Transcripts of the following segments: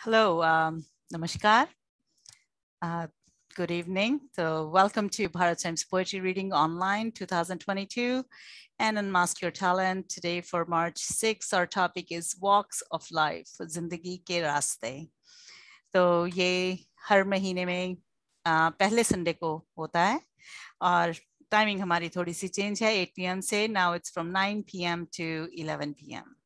Hello, namaskar. Good evening. So welcome to Bharat Times Poetry Reading Online 2022 and Unmask Your Talent. Today for March 6, our topic is Walks of Life, Zindagi ke Raaste. तो ये हर महीने में पहले Sunday को होता है और timing हमारी थोड़ी सी चेंज है 8 p.m. से. Now it's from 9 p.m. to 11 p.m.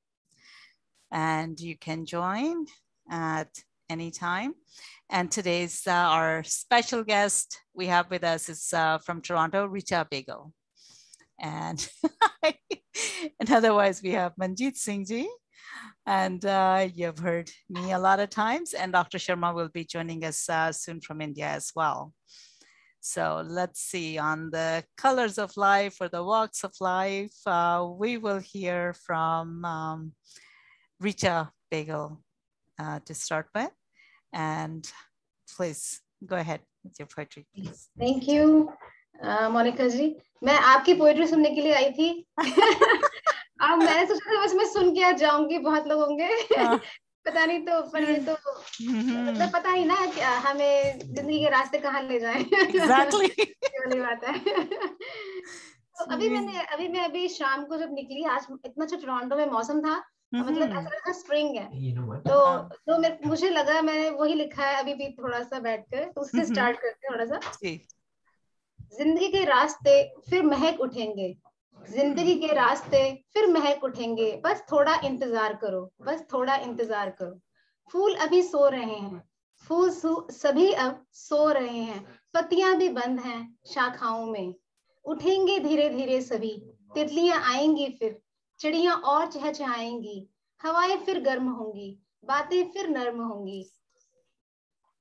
And you can join at any time. And today's our special guest we have with us is from Toronto, Richa Begul. And and otherwise we have Manjeet Singh ji. And you've heard me a lot of times. And Dr. Sharma will be joining us soon from India as well. So let's see, on the colors of life or the walks of life, we will hear from Richa Begul to start with. And please go ahead with your poetry, please. Thank you, Monika जी. मैं आपकी poetry सुनने के लिए आई थी. अब मैंने सोचा था बस मैं सुन के आ जाऊंगी, बहुत लोग होंगे. पता नहीं तो पर ये तो मतलब पता ही ना कि हमें जिंदगी के रास्ते कहाँ ले जाएं. Exactly. ये वाली बात है. तो मैं अभी शाम को जब निकली, आज इतना अच्छा टोरंटो में मौसम था, मतलब ऐसा लगा स्प्रिंग है. तो मुझे लगा, मैंने वही लिखा है अभी भी थोड़ा सा बैठकर, तो उससे स्टार्ट करते हैं थोड़ा सा. जिंदगी के रास्ते फिर महक उठेंगे, जिंदगी के रास्ते फिर महक उठेंगे, बस थोड़ा इंतजार करो, बस थोड़ा इंतजार करो. फूल अभी सो रहे हैं, सभी अब सो रहे हैं, पत्तियां भी बंद हैं शाखाओं में. उठेंगे धीरे धीरे सभी, तितलियां आएंगी फिर, चिड़ियां और चहचहाएंगी, हवाएं फिर गर्म होंगी, बातें फिर नर्म होंगी.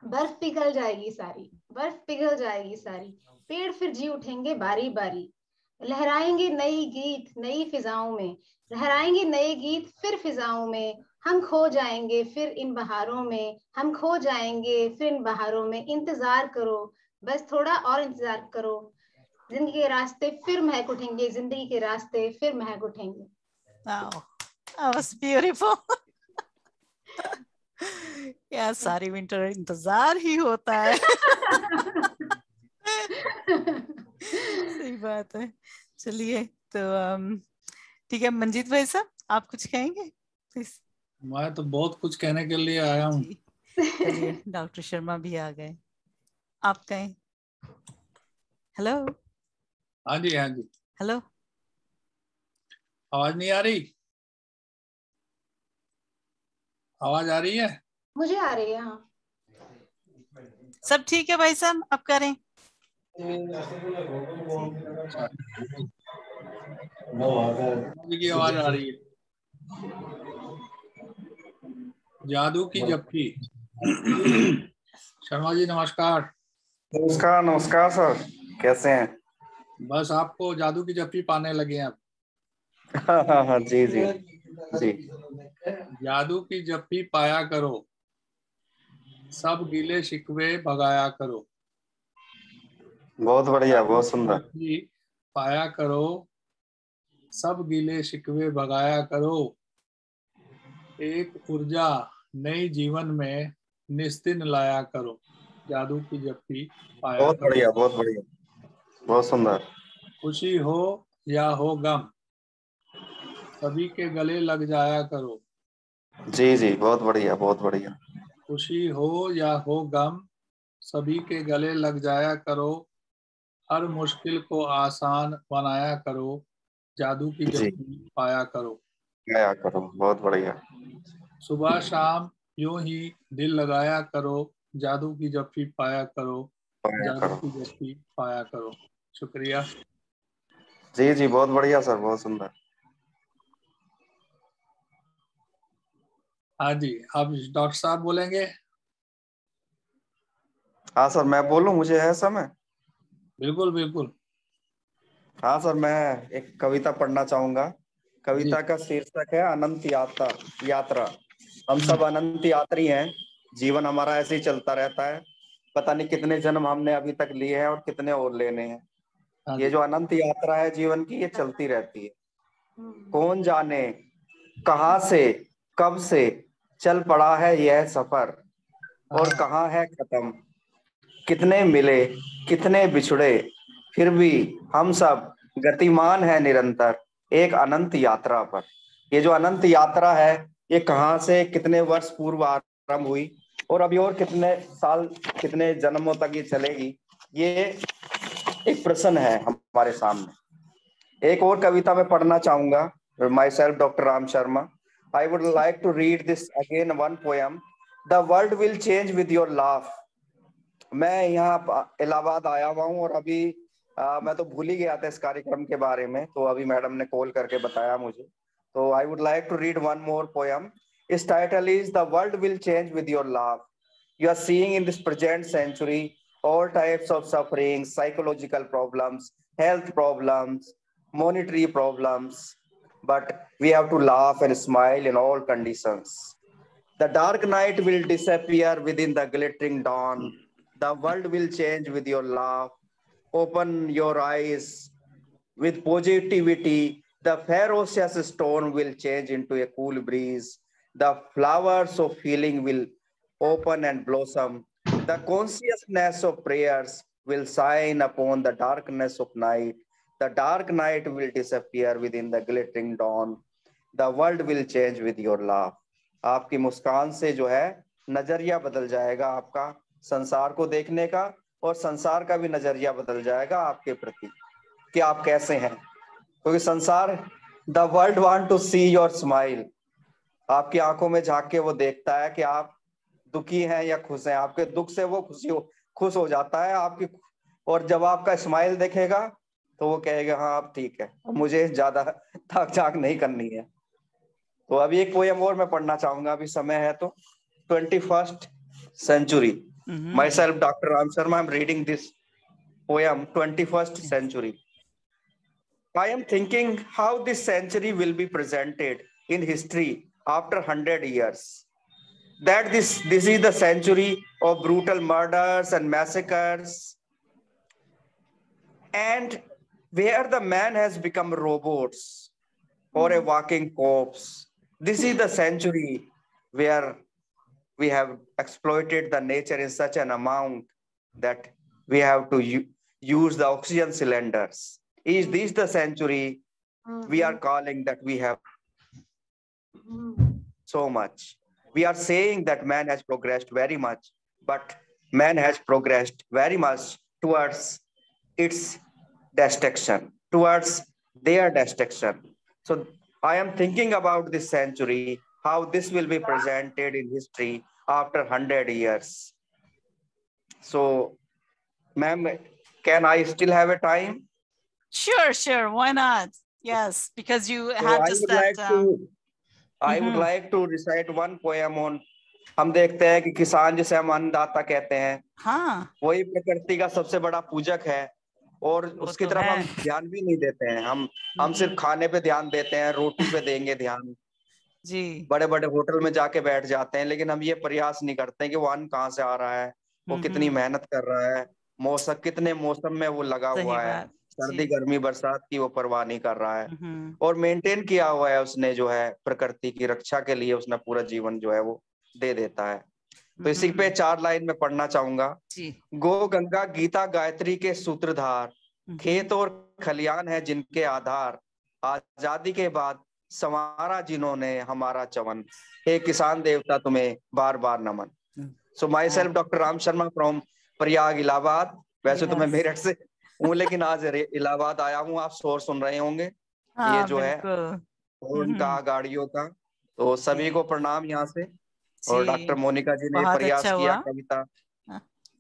बर्फ पिघल जाएगी सारी, बर्फ पिघल जाएगी सारी, पेड़ फिर जी उठेंगे बारी बारी. लहराएंगे नई गीत नई फिजाओं में, लहराएंगे नए गीत फिर फिजाओं में. हम खो जाएंगे फिर इन बहारों में, हम खो जाएंगे फिर इन बहारों में. इंतजार करो, बस थोड़ा और इंतजार करो. जिंदगी के रास्ते फिर महक उठेंगे, जिंदगी के रास्ते फिर महक उठेंगे. Wow, that was beautiful. Yeah, सारी विंटर इंतजार ही होता है. सही बात है. चलिए तो ठीक है, मंजीत भाई साहब आप कुछ कहेंगे प्लीज. मैं तो बहुत कुछ कहने के लिए आया हूँ. चलिए, डॉक्टर शर्मा भी आ गए, आप कहें. हेलो. हाँ जी, हाँ जी. हेलो. आवाज नहीं आ रही? आवाज आ रही है? मुझे आ रही है. हाँ, सब ठीक है भाई साहब, आप करें. की आवाज आ रही है. जादू की जप्पी. शर्मा जी नमस्कार. नमस्कार. नमस्कार सर, कैसे हैं? बस आपको जादू की जप्पी पाने लगे हैं अब. हाँ, जी जी जी. जादू की जप्पी पाया करो, सब गिले शिकवे भगाया करो. बहुत बढ़िया, बहुत सुंदर. पाया करो, सब गिले शिकवे भगाया करो. एक ऊर्जा नई जीवन में निस्तिन लाया करो. जादू की जप्पी पाया बहुत करो. बढ़िया, बहुत बढ़िया, बहुत सुंदर. खुशी हो या हो गम, सभी के गले लग जाया करो. जी जी, बहुत बढ़िया, बहुत बढ़िया. खुशी हो या हो गम, सभी के गले लग जाया करो. हर मुश्किल को आसान बनाया करो. जादू की जप्पी पाया करो. पाया करो, बहुत बढ़िया. सुबह शाम यूं ही दिल लगाया करो. जादू की जप्पी पाया करो. जादू की जप्पी पाया करो. शुक्रिया. जी जी, बहुत बढ़िया सर, बहुत सुंदर. हाँ जी, आप डॉक्टर साहब बोलेंगे? हाँ सर, मैं बोलूं, मुझे है समय? बिल्कुल बिल्कुल. हाँ सर, मैं एक कविता पढ़ना चाहूंगा. कविता का शीर्षक है अनंत यात्रा. हम सब अनंत यात्री हैं, जीवन हमारा ऐसे ही चलता रहता है. पता नहीं कितने जन्म हमने अभी तक लिए हैं और कितने और लेने हैं. ये जो अनंत यात्रा है जीवन की, ये चलती रहती है. कौन जाने कहाँ से कब से चल पड़ा है यह सफर. और कहाँ है खत्म। कितने मिले कितने बिछड़े, फिर भी हम सब गतिमान है निरंतर एक अनंत यात्रा पर। ये जो अनंत यात्रा है, ये कहाँ से कितने वर्ष पूर्व आरंभ हुई और अभी और कितने साल कितने जन्मों तक ये चलेगी, ये एक प्रश्न है हमारे सामने। एक और कविता मैं पढ़ना चाहूंगा, myself doctor Ram Sharma. I would like to read this again one poem, the world will change with your laugh. मैं यहाँ इलाहाबाद आया हुआ हूँ और अभी मैं तो भूल ही गया था इस कार्यक्रम के बारे में, तो अभी मैडम ने कॉल करके बताया मुझे। तो I would like to read one more poem. इस title is the world will change with your laugh. You are seeing in this present century all types of suffering, psychological problems, health problems, monetary problems, but we have to laugh and smile in all conditions. The dark night will disappear within the glittering dawn. The world will change with your laugh. Open your eyes with positivity. The ferocious storm will change into a cool breeze. The flowers of healing will open and blossom. The consciousness of prayers will shine upon the darkness of night. The dark night will disappear within the glittering dawn. The world will change with your laugh. आपकी मुस्कान से जो है नजरिया बदल जाएगा आपका संसार को देखने का, और संसार का भी नजरिया बदल जाएगा आपके प्रति कि आप कैसे हैं। क्योंकि संसार, the world want to see your smile. आपकी आंखों में झांक के वो देखता है कि आप दुखी हैं या खुश हैं। आपके दुख से वो खुश हो जाता है आपकी, और जब आपका स्माइल देखेगा तो वो कहेगा हाँ आप ठीक है, मुझे ज्यादा थक झाक नहीं करनी है। तो अभी एक पोएम और मैं पढ़ना चाहूंगा, अभी समय है तो। 21st century. Myself, Dr. Ram Sharma, I'm reading this poem, 21st century. I am thinking how this century will be presented in history after 100 years. That this is the century of brutal murders and massacres, and where the man has become robots or a walking corpse. This is the century where we have exploited the nature in such an amount that we have to use the oxygen cylinders. Is this the century we are calling that we have so much? We are saying that man has progressed very much, but man has progressed very much towards its destruction, towards their destruction. So I am thinking about this century, how this will be presented in history after 100 years. So, ma'am, can I still have a time? Sure. Why not? Yes, because you have just that. I would like to recite one poem on. हम देखते हैं कि किसान जिसे हम अन्नदाता कहते हैं, हाँ, वही प्रकृति का सबसे बड़ा पूजक है, और उसकी तरफ हम ध्यान भी नहीं देते हैं। हम सिर्फ खाने पे ध्यान देते हैं, रोटी पे देंगे ध्यान जी, बड़े बड़े होटल में जाके बैठ जाते हैं, लेकिन हम ये प्रयास नहीं करते हैं कि वो अन्न कहाँ से आ रहा है, वो कितनी मेहनत कर रहा है, मौसम कितने मौसम में वो लगा हुआ है, सर्दी गर्मी बरसात की वो परवाह नहीं कर रहा है, और मेंटेन किया हुआ है उसने जो है प्रकृति की रक्षा के लिए उसने पूरा जीवन जो है वो दे देता है। तो इसी पे 4 लाइन में पढ़ना चाहूंगा। गो गंगा गीता गायत्री के सूत्रधार, खेत और खलियान है जिनके आधार, आजादी के बाद संवारा जिन्होंने हमारा चवन, हे किसान देवता तुम्हें बार बार नमन। So myself doctor Ram Sharma from Prayag Allahabad. वैसे तो मैं मेरठ से हूँ, लेकिन आज इलाहाबाद आया हूँ। आप शोर सुन रहे होंगे, ये जो है उनका गाड़ियों का। तो सभी को प्रणाम यहाँ से। और डॉक्टर मोनिका जी ने प्रयास किया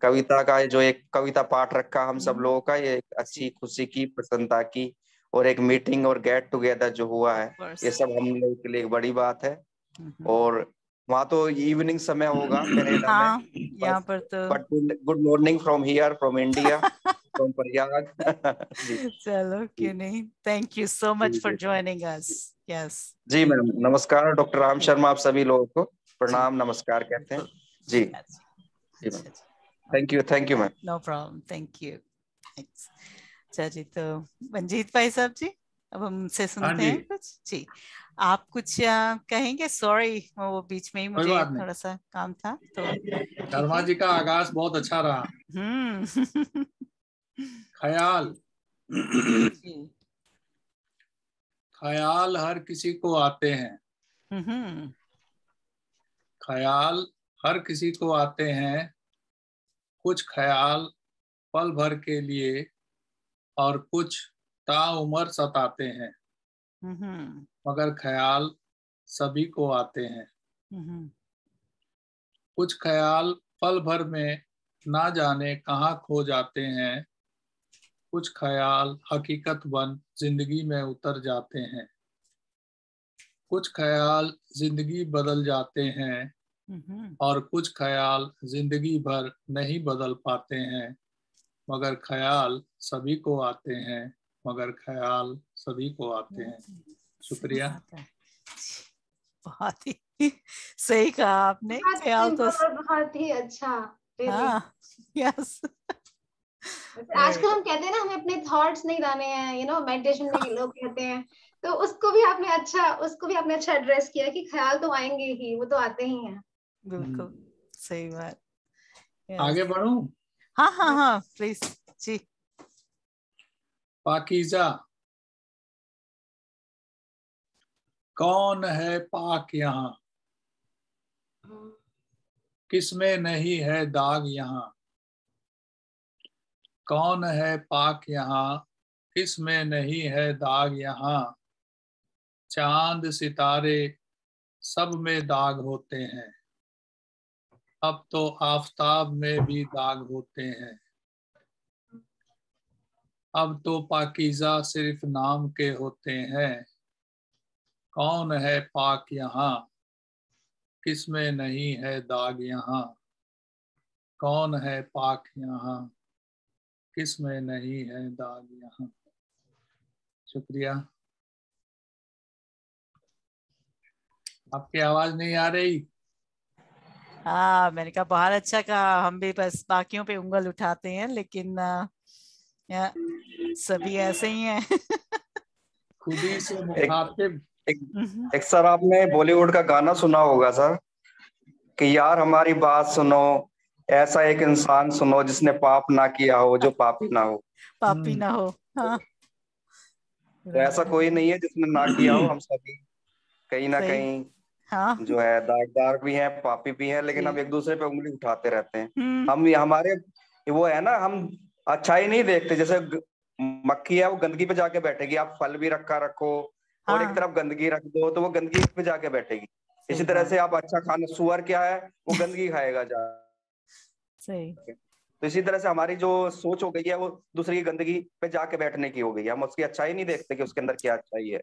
कविता का जो एक कविता पाठ रखा हम सब लोगों का, ये एक अच्छी खुशी की प्रसन्नता की और एक मीटिंग और गेट टुगेदर जो हुआ है, ये सब हम लोगों के लिए एक बड़ी बात है। और वहाँ तो इवनिंग समय होगा कनाडा में, यहाँ पर तो but good morning from here from India from Prayag. चलो क्यों नहीं, thank you so much for joining us. Yes जी मैम, नमस्कार। डॉक्टर राम शर्मा आप सभी लोगों को प्रणाम नमस्कार कहते हैं जी। जी ma'am, thank you ma'am. No problem, thank you. अच्छा जी, तो मंजीत भाई साहब जी। अब हम उनसे सुनते हैं कुछ। जी, आप कुछ कहेंगे? सॉरी, वो बीच में ही मुझे थोड़ा सा काम था तो। शर्मा जी का आगाज बहुत अच्छा रहा। ख्याल। ख्याल हर किसी को आते हैं। ख्याल हर किसी को आते हैं। कुछ ख्याल पल भर के लिए और कुछ ताउम्र सताते हैं, मगर ख्याल सभी को आते हैं। कुछ ख्याल पल भर में ना जाने कहाँ खो जाते हैं। कुछ ख्याल हकीकत बन जिंदगी में उतर जाते हैं। कुछ ख्याल जिंदगी बदल जाते हैं और कुछ ख्याल जिंदगी भर नहीं बदल पाते हैं, मगर ख्याल सभी को आते हैं, मगर ख्याल सभी को आते हैं। शुक्रिया। बहुत ही सही कहा आपने। ख्याल तो बहुत ही अच्छा। हाँ, यस। आजकल हम कहते हैं ना, हमें अपने थॉट्स नहीं लाने हैं, मेडिटेशन में लोग कहते हैं, तो उसको भी आपने अच्छा एड्रेस किया कि ख्याल तो आएंगे ही, वो तो आते ही हैं। बिल्कुल सही बात। आगे बढ़ूं? हाँ हाँ हाँ, प्लीज जी। पाकीज़ा। कौन है पाक यहाँ, किसमें नहीं है दाग यहाँ। कौन है पाक यहाँ, किसमें नहीं है दाग यहाँ। चांद सितारे सब में दाग होते हैं, अब तो आफताब में भी दाग होते हैं। अब तो पाकीज़ा सिर्फ नाम के होते हैं। कौन है पाक यहाँ, किसमें नहीं है दाग यहाँ। कौन है पाक यहाँ, किसमें नहीं है दाग यहाँ। शुक्रिया। आपकी आवाज नहीं आ रही? हाँ, मैंने कहा बहुत अच्छा कहा। हम भी बस बाकियों पे उंगल उठाते हैं, लेकिन सभी ऐसे ही हैं। खुद ही से मुखातिब। एक सर, आपने बॉलीवुड का गाना सुना होगा सर, कि यार हमारी बात सुनो, ऐसा एक इंसान सुनो जिसने पाप ना किया हो, जो पापी ना हो। पापी ना हो। हाँ, तो ऐसा कोई नहीं है जिसने ना किया हो। हम सभी कहीं ना कहीं हाँ, जो है दागदार भी हैं, पापी भी हैं, लेकिन हम एक दूसरे पे उंगली उठाते रहते हैं। हम हमारे वो है ना, हम अच्छाई नहीं देखते। जैसे मक्खी है, वो गंदगी पे जाके बैठेगी। आप फल भी रखो और एक तरफ गंदगी रख दो, तो वो गंदगी पे जाके बैठेगी। इसी तरह से आप अच्छा खाना, सुअर क्या है, वो गंदगी खाएगा जा। सही। तो इसी तरह से हमारी जो सोच हो गई है, वो दूसरी की गंदगी पे जाके बैठने की हो गई है। हम उसकी अच्छाई नहीं देखते कि उसके अंदर क्या अच्छाई है।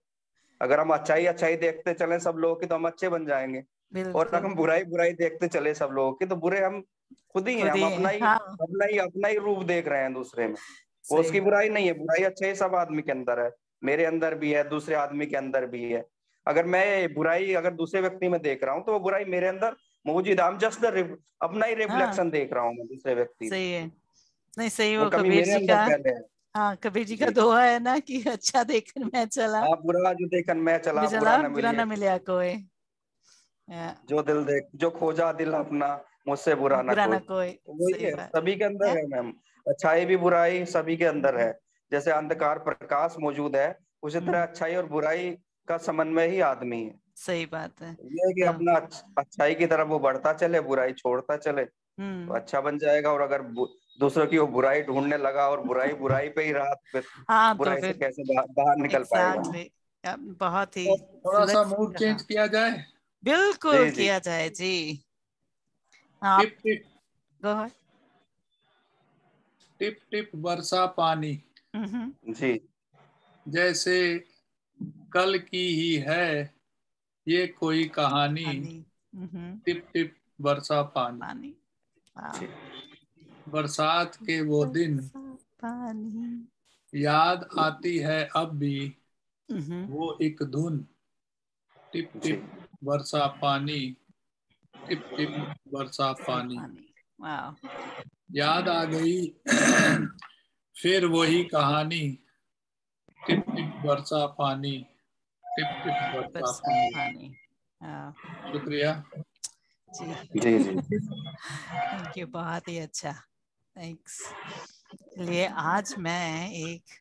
अगर हम अच्छाई देखते चले सब लोगों की, तो हम अच्छे बन जाएंगे। और अगर हम बुराई देखते चले सब लोगों की, तो बुरे हम खुद ही हैं। हम अपना ही रूप देख रहे हैं दूसरे में। वो उसकी बुराई नहीं है, बुराई अच्छाई सब आदमी के अंदर है। मेरे अंदर भी है, दूसरे आदमी के अंदर भी है। अगर मैं बुराई अगर दूसरे व्यक्ति में देख रहा हूँ, तो वो बुराई मेरे अंदर मौजूद है। जस्ट अपना ही रिफ्लेक्शन देख रहा हूँ मैं दूसरे व्यक्ति में। सही है। नहीं, सही। वो कमी कबीर मेरे जी अंदर का, पहले है। हाँ, कबीर जी का दोहा है ना कि अच्छा देखकर मैं चला, आप बुरा जो देखकर मैं चला, बुरा न मिलिया कोई। जो खोजा दिल अपना, मुझसे बुरा ना कोई। वही है, सभी के अंदर है मैम। अच्छाई भी बुराई सभी के अंदर है। जैसे अंधकार प्रकाश मौजूद है, उसी तरह अच्छाई और बुराई का समन्वय ही आदमी है। सही बात है। ये है कि अपना अच्छाई की तरफ वो बढ़ता चले, बुराई छोड़ता चले, तो अच्छा बन जाएगा। और अगर दूसरों की वो बुराई ढूंढने लगा और बुराई पे ही रहा, फिर बुराई से कैसे बाहर निकल पाएगा। बहुत ही थोड़ा सा मूड चेंज किया जाए। बिल्कुल किया जाए जी। टिप टिप टिप टिप बरसा पानी, जी, जैसे कल की ही है ये कोई कहानी। टिप टिप बरसा पानी। बरसात के वो दिन याद आती है अब भी, वो एक धुन। टिप टिप बरसा पानी, टिप टिप बरसा पानी। याद आ गई फिर वही कहानी, टिप टिप बरसा पानी, टिप टिप बरसा पानी। शुक्रिया जी जी जी। थैंक यू, बहुत ही अच्छा, थैंक्स। चलिए आज मैं एक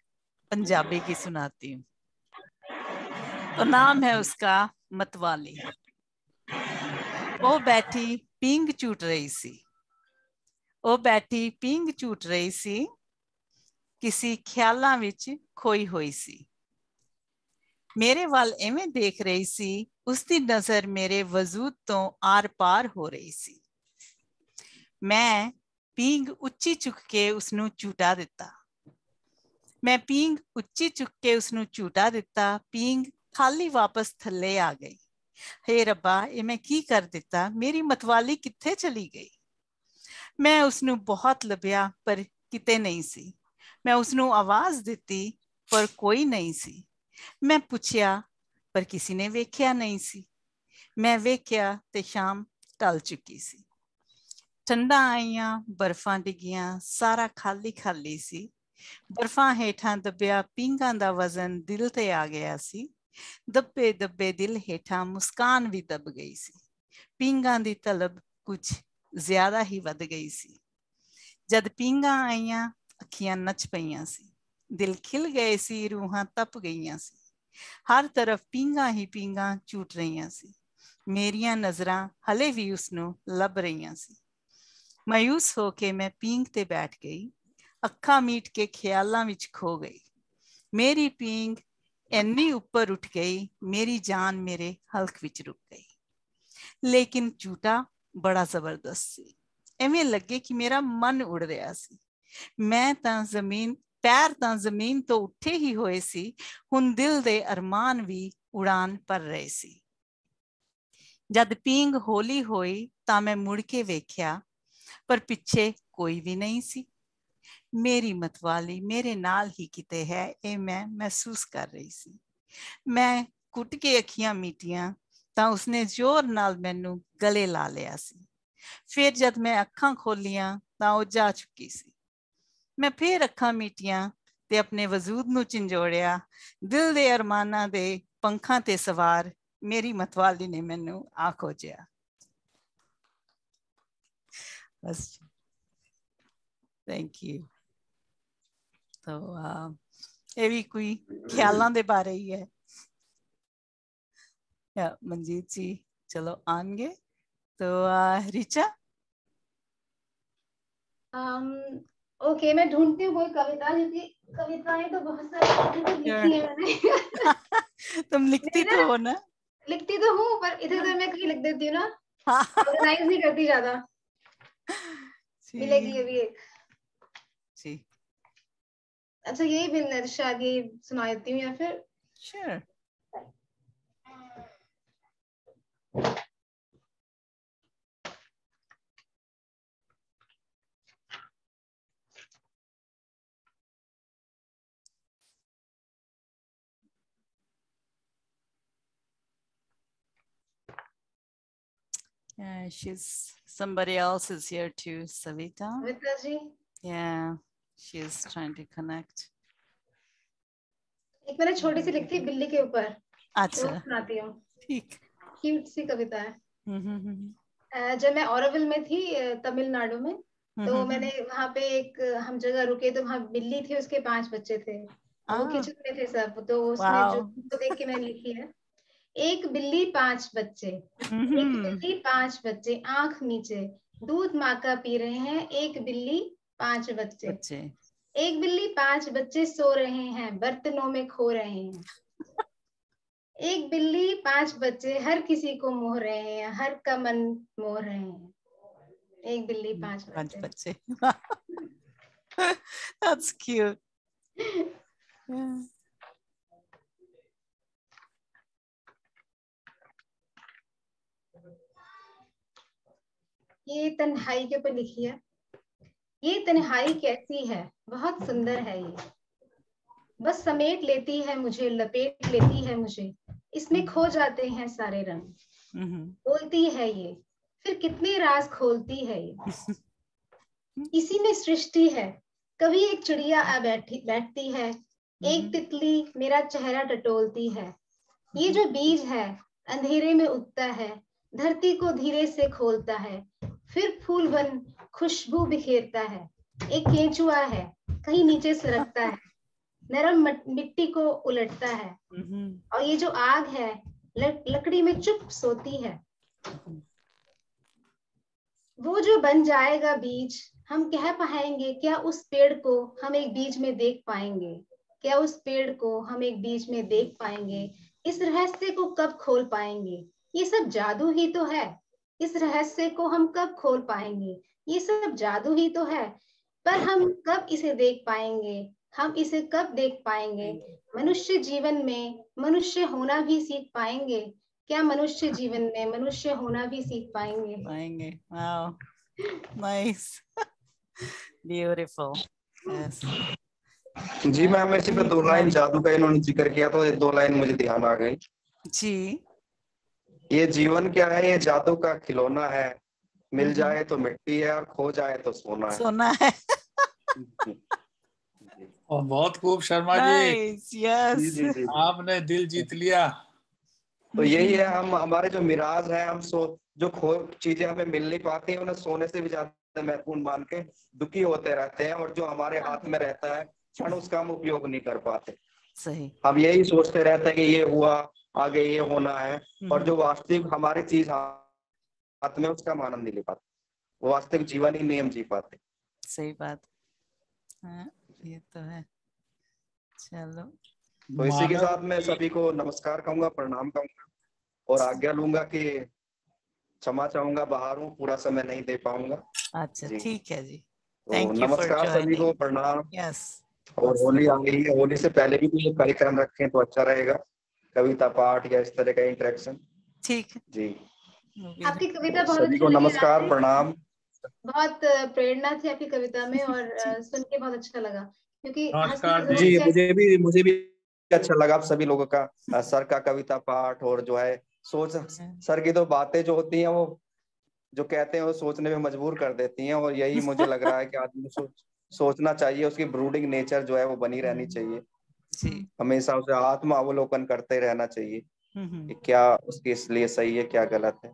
पंजाबी की सुनाती हूँ। तो नाम है उसका मतवाली। वो बैठी पींग चूट रही सी, वो बैठी पींग चूट रही सी, किसी ख्यालां विच खोई होई सी। मेरे वाल एवें देख रही सी, उसकी नजर मेरे वजूद तो आर पार हो रही सी। मैं पींग उच्ची चुक के उसनू झूटा दिता, मैं पींग उच्ची चुक के उसनू झूटा दिता। पींग खाली वापस थल्ले आ गई। हे रब्बा, ये मैं की कर दिता, मेरी मतवाली कित्थे चली गई। मैं उसनू बहुत लभ्या पर किते नहीं सी। मैं उसनू आवाज दिती पर कोई नहीं सी। मैं पुछया पर किसी ने वेख्या नहीं सी। मैं वेख्या ते शाम टल चुकी सी। ठंडा आईयां बर्फां डिगियां, सारा खाली खाली सी। बर्फां हेठां दबिया पींगां दा वजन दिल ते आ गया सी। दब्बे दब्बे दिल हेठां मुस्कान भी दब गई सी। पींगां दी तलब कुछ ज्यादा ही वध गई सी। जद पींगां आईयां अखियां नच पईयां सी। दिल खिल गए सी, रूहां तप गईयां सी। हर तरफ पींगां ही पींगां झूट रहीयां सी। मेरियां नजरां हले भी उसनू लब रहीयां सी। मायूस होके मैं पींग ते बैठ गई, अखा मीट के ख्यालां विच खो गई। मेरी पींग इन्नी ऊपर उठ गई, मेरी जान मेरे हल्क विच रुक गई। लेकिन झूठा बड़ा जबरदस्त सी, एवें लगे कि मेरा मन उड़ रहा सी। मैं तां जमीन पैर तां जमीन तो उठे ही होए सी, हुण दिल दे अरमान भी उड़ान पर रहे सी। जद पींग होली होई तां मैं मुड़ के वेख्या, पर पिछे कोई भी नहीं सी। मेरी मतवाली मेरे नाल ही किते है, ये मैं महसूस कर रही सी। मैं कुट के अखियां मीटियां तां उसने जोर नाल मैनू गले ला लिया सी। फिर जद मैं अखां खोलियां तां वो जा चुकी सी। मैं फिर अखां मीटियां ते अपने वजूद नू झंजोड़िया। दिल दे अरमाना दे पंखां ते सवार मेरी मतवाली ने मैनू आ खोजिया। बस, थैंक यू। तो ये भी कोई ख्यालों दे बारे ही है। या मंजीत जी चलो आएंगे। तो रिचा। ओके, मैं ढूंढती हूँ कोई कविता, क्योंकि कविताएं तो बहुत सारी लिखी है मैंने। तुम लिखती तो हो ना? लिखती तो हूँ, पर इधर उधर मैं कहीं लिख देती हूँ ना, ऑर्गेनाइज नहीं करती ज्यादा। मिलेगी अभी एक जी। अच्छा, यही बिन शादी सुना देती हूँ या फिर Sure. Yeah, somebody else is here too, Savita. Savita ji. Yeah, she is trying to connect. एक मैंने छोटी सी लिखी बिल्ली के ऊपर, अच्छा, वो सुनाती हूँ। ठीक। क्यूट सी कविता है। जब मैं ऑरोविल में थी तमिलनाडु में, तो मैंने वहाँ पे एक हम जगह रुके, तो वहाँ बिल्ली थी, उसके 5 बच्चे थे, वो किचन में थे सब। तो उसमें जो देख के मैंने लिखी है, एक बिल्ली 5 बच्चे, एक बिल्ली 5 बच्चे, आंख नीचे, दूध माँ का पी रहे हैं, एक बिल्ली 5 बच्चे, एक बिल्ली 5 बच्चे सो रहे हैं, बर्तनों में खो रहे हैं। एक बिल्ली 5 बच्चे हर किसी को मोह रहे हैं, हर का मन मोह रहे हैं। एक बिल्ली 5 बच्चे। That's cute. Yeah. ये तन्हाई के ऊपर लिखी है। ये तन्हाई कैसी है, बहुत सुंदर है ये, बस समेट लेती है मुझे, लपेट लेती है मुझे, इसमें खो जाते हैं सारे रंग। बोलती है ये, फिर कितने राज खोलती है ये। इसी में सृष्टि है, कभी एक चिड़िया आ बैठती है, एक तितली मेरा चेहरा टटोलती है। ये जो बीज है अंधेरे में उगता है, धरती को धीरे से खोलता है, फिर फूल बन खुशबू बिखेरता है। एक केंचुआ है, कहीं नीचे सरकता है, नरम मिट्टी को उलटता है। और ये जो आग है लकड़ी में चुप सोती है। वो जो बन जाएगा बीज, हम कह पाएंगे क्या उस पेड़ को हम एक बीज में देख पाएंगे? क्या उस पेड़ को हम एक बीज में देख पाएंगे? इस रहस्य को कब खोल पाएंगे? ये सब जादू ही तो है। इस रहस्य को हम कब खोल पाएंगे? ये सब जादू ही तो है। पर हम कब इसे देख पाएंगे? हम इसे कब देख पाएंगे? मनुष्य जीवन में मनुष्य होना भी सीख पाएंगे? क्या मनुष्य जीवन में मनुष्य होना भी सीख पाएंगे? Wow, nice. Beautiful. Yes. जी मैम, इसी पे 2 लाइन जादू का इन्होंने जिक्र किया तो ये 2 लाइन मुझे ध्यान आ गई जी। ये जीवन क्या है? ये जादू का खिलौना है, मिल जाए तो मिट्टी है और खो जाए तो सोना है। सोना है। और बहुत खूब शर्मा जी। यस, आपने दिल जीत लिया। तो यही है, हम हमारे जो मिराज है, हम जो चीजें हमें मिल नहीं पाती उन्हें सोने से भी ज्यादा महत्वपूर्ण मान के दुखी होते रहते हैं, और जो हमारे हाथ में रहता है क्षण उसका हम उपयोग नहीं कर पाते। सही। हम यही सोचते रहते हैं कि ये हुआ, आगे ये होना है, और जो वास्तविक हमारी चीज हाथ में उसका हम आनंद नहीं ले पाते, वो वास्तविक जीवन ही नहीं हम जी पाते। सही बात। हाँ, ये तो है। चलो, तो इसी के साथ मैं सभी को नमस्कार कहूंगा, प्रणाम कहूंगा, और आज्ञा लूंगा कि क्षमा चाहूंगा, बाहर हूँ, पूरा समय नहीं दे पाऊंगा। अच्छा, ठीक है जी। तो नमस्कार सभी को, प्रणाम। यस। और होली आ रही है, होली से पहले भी कोई कार्यक्रम रखें तो अच्छा रहेगा, कविता पाठ या इस तरह का इंटरेक्शन। ठीक जी, आपकी कविता बहुत सभी को नमस्कार, प्रणाम। बहुत प्रेरणा थी आपकी कविता में, और सुन के बहुत अच्छा लगा, क्योंकि जी मुझे भी अच्छा लगा आप सभी लोगों का सर का कविता पाठ, और जो है सोच सर की तो बातें जो होती हैं वो जो कहते हैं वो सोचने में मजबूर कर देती हैं, और यही मुझे लग रहा है कि आदमी को सोचना चाहिए, उसकी ब्रूडिंग नेचर जो है वो बनी रहनी चाहिए जी। हमेशा, उसे आत्म अवलोकन करते रहना चाहिए कि क्या उसके इसलिए सही है, क्या गलत है।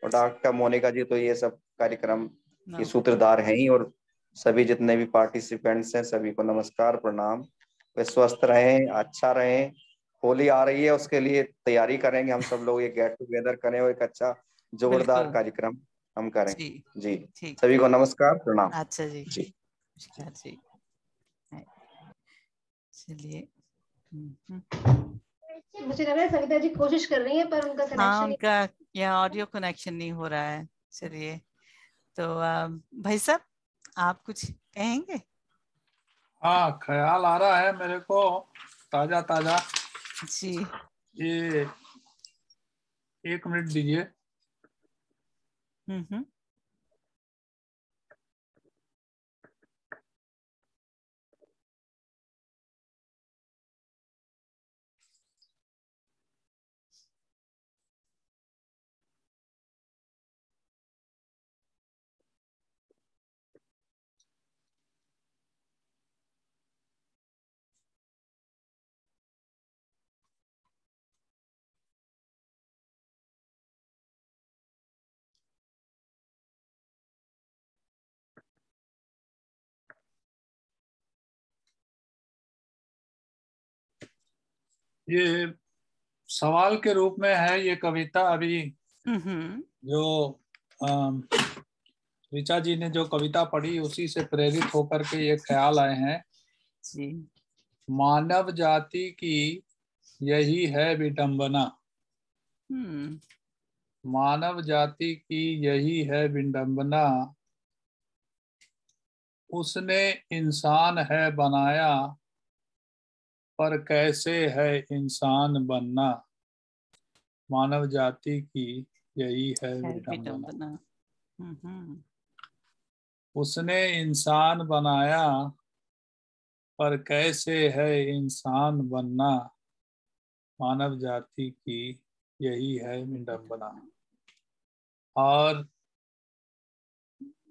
और डॉक्टर मोनिका जी तो ये सब कार्यक्रम की सूत्रधार हैं ही, और सभी जितने भी पार्टिसिपेंट्स हैं सभी को नमस्कार, प्रणाम। वे स्वस्थ रहें, अच्छा रहें। होली आ रही है, उसके लिए तैयारी करेंगे हम सब लोग, ये गेट टुगेदर करें और एक अच्छा जोरदार कार्यक्रम हम करें। जी, सभी को नमस्कार, प्रणाम। अच्छा जी, जी, नमस्कार जी। चलिए, मुझे लग रहा है सविता जी कोशिश कर रही है पर उनका कनेक्शन उनका या ऑडियो कनेक्शन नहीं हो रहा है। चलिए, तो भाई साहब आप कुछ कहेंगे? हाँ, ख्याल आ रहा है मेरे को ताजा ताजा जी। ये 1 मिनट दीजिए। ये सवाल के रूप में है ये कविता। अभी जो ऋचा जी ने जो कविता पढ़ी उसी से प्रेरित होकर के ये ख्याल आए हैं जी। मानव जाति की यही है विडंबना, मानव जाति की यही है विडंबना, उसने इंसान है बनाया पर कैसे है इंसान बनना, मानव जाति की यही है विडंबना। उसने इंसान बनाया पर कैसे है इंसान बनना, मानव जाति की यही है विडंबना। और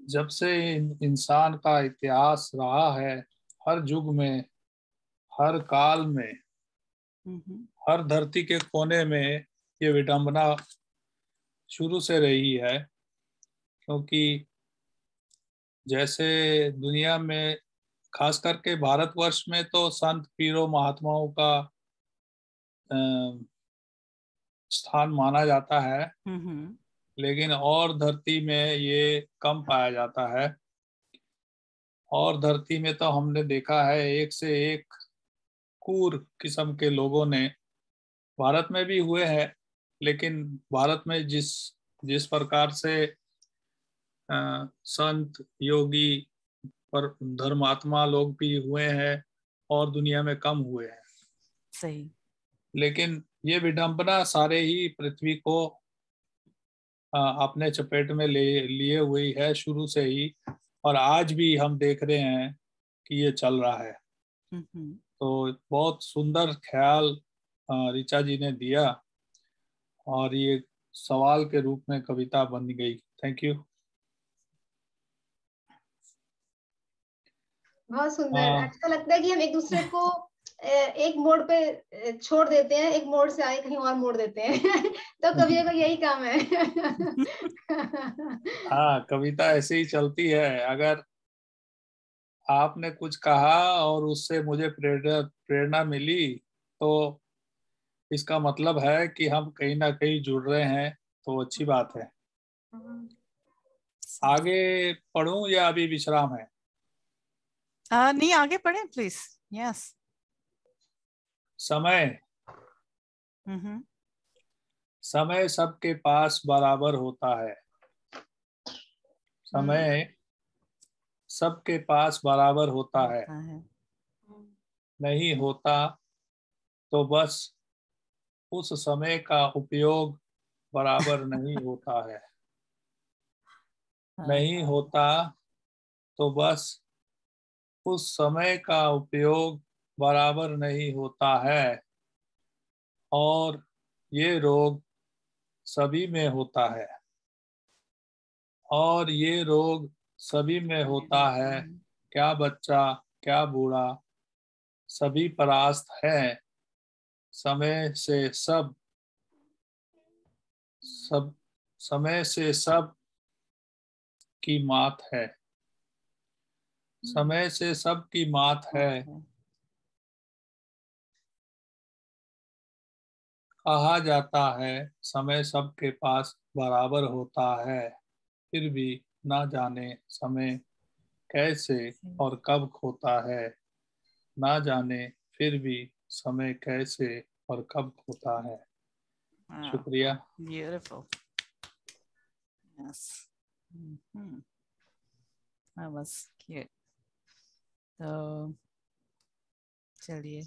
जब से इंसान का इतिहास रहा है, हर युग में हर काल में, हर धरती के कोने में ये विडंबना शुरू से रही है, क्योंकि जैसे दुनिया में, खास करके भारतवर्ष में तो संत पीरों महात्माओं का स्थान माना जाता है, लेकिन और धरती में ये कम पाया जाता है। और धरती में तो हमने देखा है एक से एक क्रूर किस्म के लोगों ने, भारत में भी हुए हैं, लेकिन भारत में जिस प्रकार से संत योगी पर धर्मात्मा लोग भी हुए हैं और दुनिया में कम हुए हैं। सही। लेकिन ये विडंबना सारे ही पृथ्वी को अपने चपेट में लिए हुई है शुरू से ही, और आज भी हम देख रहे हैं कि ये चल रहा है। तो बहुत सुंदर ख्याल ऋचा जी ने दिया और ये सवाल के रूप में कविता बन गई। Thank you. बहुत सुंदर। अच्छा लगता है कि हम एक दूसरे को एक मोड़ पे छोड़ देते हैं, एक मोड़ से आगे कहीं और मोड़ देते हैं। तो कवियों का यही काम है। हाँ, कविता ऐसे ही चलती है। अगर आपने कुछ कहा और उससे मुझे प्रेरणा मिली, तो इसका मतलब है कि हम कहीं ना कहीं जुड़ रहे हैं, तो अच्छी बात है। आगे पढ़ूं या अभी विश्राम है? नहीं, आगे पढ़ें प्लीज। यस। समय समय सबके पास बराबर होता है। समय सबके पास बराबर होता है। नहीं होता तो बस उस समय का उपयोग बराबर नहीं होता है। नहीं होता तो बस उस समय का उपयोग बराबर नहीं होता है, और ये रोग सभी में होता है। और ये रोग सभी में होता है। क्या बच्चा क्या बूढ़ा सभी परास्त है। समय से सब समय से सब की मात है। समय से सब की मात है। कहा जाता है समय सबके पास बराबर होता है, फिर भी ना जाने समय कैसे और कब खोता है। ना जाने फिर भी समय कैसे और कब खोता है। शुक्रिया। Beautiful. Yes. that was cute. तो चलिए,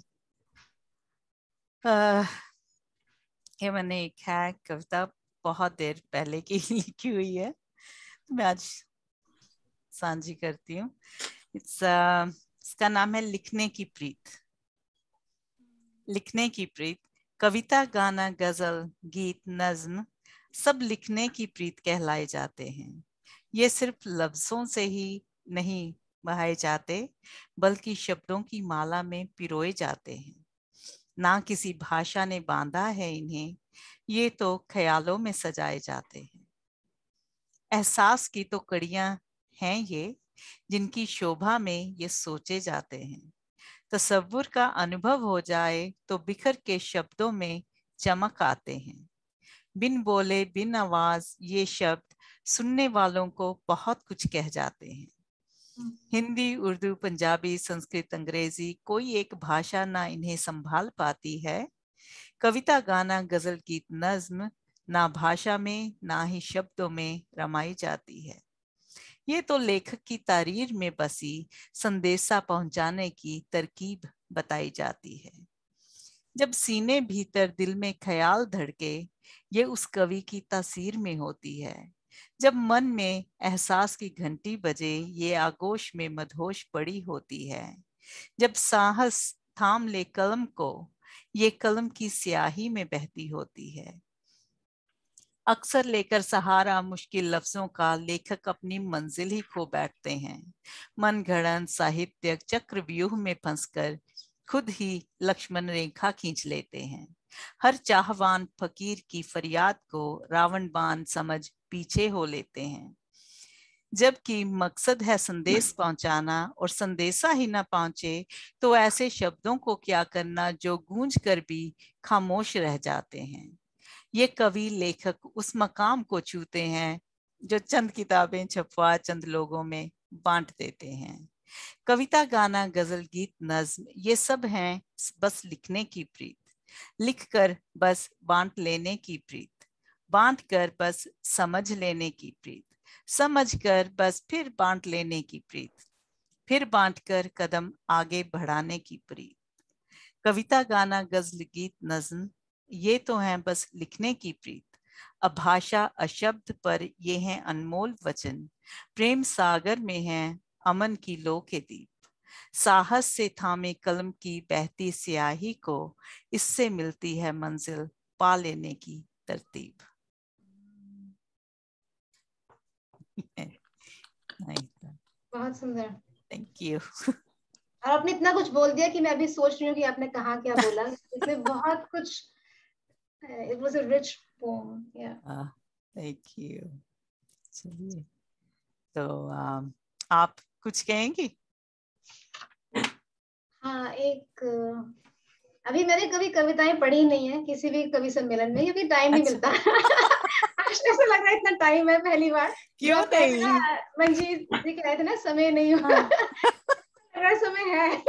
ये मैंने एक है कविता बहुत देर पहले की लिखी हुई है, तो मैं आज साझी करती हूँ। इसका नाम है लिखने की प्रीत। लिखने की प्रीत। कविता, गाना, गजल, गीत, नज्म सब लिखने की प्रीत कहलाए जाते हैं। ये सिर्फ लफ्जों से ही नहीं बहाए जाते, बल्कि शब्दों की माला में पिरोए जाते हैं। ना किसी भाषा ने बांधा है इन्हें, ये तो ख्यालों में सजाए जाते हैं। एहसास की तो कड़ियां हैं ये, जिनकी शोभा में ये सोचे जाते हैं। तसव्वुर का अनुभव हो जाए तो बिखर के शब्दों में चमक आते हैं। बिन बोले बिन आवाज ये शब्द सुनने वालों को बहुत कुछ कह जाते हैं। हिंदी, उर्दू, पंजाबी, संस्कृत, अंग्रेजी, कोई एक भाषा ना इन्हें संभाल पाती है। कविता, गाना, गजल, गीत, नज्म ना भाषा में ना ही शब्दों में रमाई जाती है। ये तो लेखक की तारीर में बसी संदेशा पहुंचाने की तरकीब बताई जाती है। जब सीने भीतर दिल में ख्याल धड़के, ये उस कवि की तासीर में होती है। जब मन में एहसास की घंटी बजे, ये आगोश में मदहोश पड़ी होती है। जब साहस थाम ले कलम को, ये कलम की स्याही में बहती होती है। अक्सर लेकर सहारा मुश्किल लफ्जों का लेखक अपनी मंजिल ही खो बैठते हैं। मन गढ़ंत साहित्यिक चक्रव्यूह में फंसकर खुद ही लक्ष्मण रेखा खींच लेते हैं। हर चाहवान फकीर की फरियाद को रावण बाण समझ पीछे हो लेते हैं। जबकि मकसद है संदेश पहुंचाना और संदेशा ही ना पहुंचे तो ऐसे शब्दों को क्या करना जो गूंज कर भी खामोश रह जाते हैं। ये कवि लेखक उस मकाम को छूते हैं जो चंद किताबें छपवा चंद लोगों में बांट देते हैं। कविता, गाना, गजल, गीत, नज्म ये सब हैं बस लिखने की प्रीत, लिखकर बस बांट लेने की प्रीत, बांट कर बस समझ लेने की प्रीत, समझ कर बस फिर बांट लेने की प्रीत, फिर बांट कर कदम आगे बढ़ाने की प्रीत। कविता, गाना, गजल, गीत, नज्म ये तो हैं बस लिखने की प्रीत, अभाषा अशब्द पर ये हैं अनमोल वचन, प्रेम सागर में हैं अमन की लो के दीप, साहस से थामे कलम की बहती स्याही को इससे मिलती है मंजिल पा लेने की तरतीब। बहुत सुंदर, थैंक यू। और आपने इतना कुछ बोल दिया कि मैं अभी सोच रही हूँ कि आपने कहाँ क्या बोला। इसमें बहुत कुछ, it was a rich poem, yeah. Thank you. चलिए तो आप कुछ कहेंगी? हाँ, एक अभी मैंने कभी कविताएं पढ़ी नहीं है किसी भी कवि सम्मेलन में, क्योंकि टाइम नहीं मिलता। आज ऐसा लग रहा है इतना टाइम है पहली बार। क्यों नहीं? मंजीत जी कह रहे थे ना समय नहीं हुआ। समय है।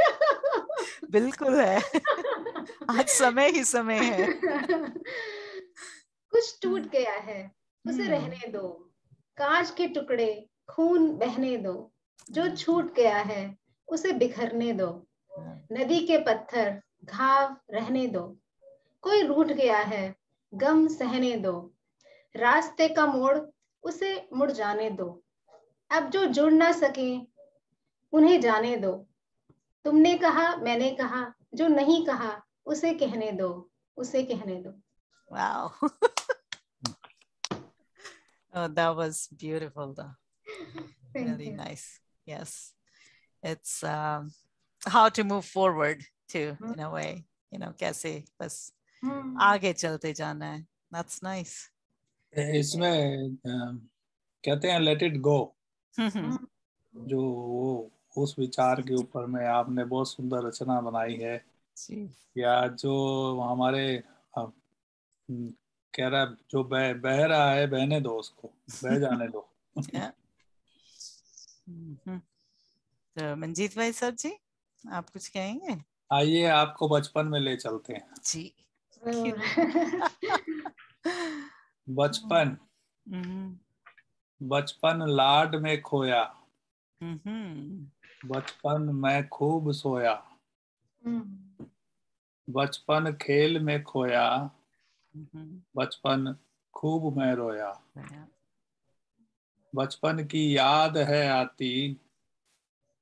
बिल्कुल है। आज समय ही समय है। कुछ टूट गया है उसे रहने दो, कांच के टुकड़े खून बहने दो, जो छूट गया है उसे बिखरने दो, नदी के पत्थर घाव रहने दो, कोई रूठ गया है गम सहने दो, रास्ते का मोड़ उसे मुड़ जाने दो, अब जो जुड़ ना सके उन्हें जाने दो, तुमने कहा मैंने कहा जो नहीं कहा उसे कहने दो, उसे कहने दो। Wow. Oh, that was beautiful though. Really nice. Yes. It's how to move forward too, in a way, कैसे बस आगे चलते जाना है. That's nice. इसमें कहते हैं let it go, जो वो उस विचार के ऊपर में आपने बहुत सुंदर रचना बनाई है। या जो हमारे कह रहा जो बह रहा है बहने दो, उसको बह जाने दो। तो मंजीत भाई साहब जी, आप कुछ कहेंगे? आइए आपको बचपन में ले चलते हैं जी। बचपन, बचपन लाड में खोया, बचपन में खूब सोया, बचपन खेल में खोया, बचपन खूब मैं रोया, बचपन की याद है आती,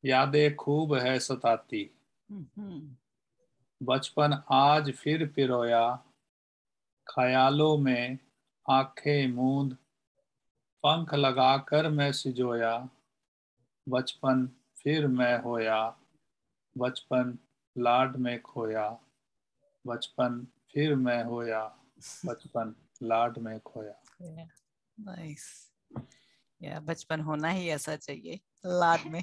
यादें खूब है सताती, बचपन आज फिर पिरोया, ख्यालों में आंखें मूंद, पंख लगाकर मैं सिजोया, बचपन फिर मैं होया, बचपन लाड में खोया, बचपन फिर मैं होया, बचपन लाड में खोया। नाइस। या बचपन होना ही ऐसा चाहिए, लाड में।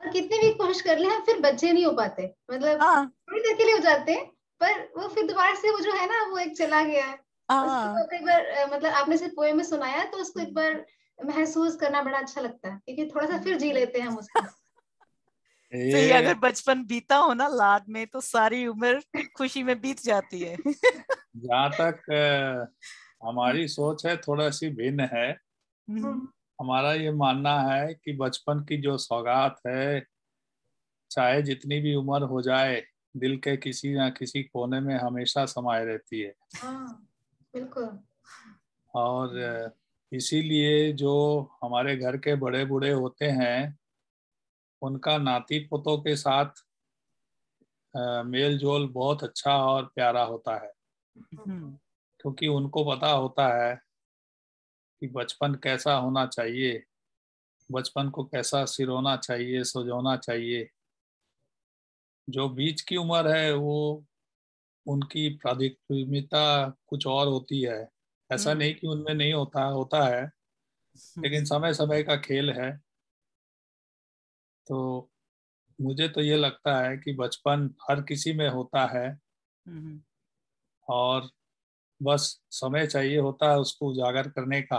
और कितनी भी कोशिश कर ले हम फिर बच्चे नहीं हो पाते, मतलब थोड़ी देर के लिए हो जाते हैं, पर वो फिर दोबारा से वो जो है ना वो एक चला गया है। उसको एक बार मतलब आपने सिर्फ पोएम में सुनाया तो उसको एक बार महसूस करना बड़ा अच्छा लगता है, क्योंकि थोड़ा सा फिर जी लेते हैं हम उसको। सही, अगर बचपन बीता हो ना लाड में तो सारी उम्र खुशी में बीत जाती है। जहाँ तक हमारी सोच है थोड़ा सी भिन्न है। हमारा ये मानना है कि बचपन की जो सौगात है, चाहे जितनी भी उम्र हो जाए, दिल के किसी ना किसी कोने में हमेशा समाये रहती है। बिल्कुल। और इसीलिए जो हमारे घर के बड़े बूढ़े होते हैं, उनका नाती पोतों के साथ मेल जोल बहुत अच्छा और प्यारा होता है, क्योंकि उनको पता होता है कि बचपन कैसा होना चाहिए, बचपन को कैसा सिरोना चाहिए, सजोना चाहिए। जो बीच की उम्र है वो उनकी प्राथमिकता कुछ और होती है। ऐसा नहीं कि उनमें नहीं होता, होता है, लेकिन समय समय का खेल है। तो मुझे तो ये लगता है कि बचपन हर किसी में होता है और बस समय चाहिए होता है उसको उजागर करने का।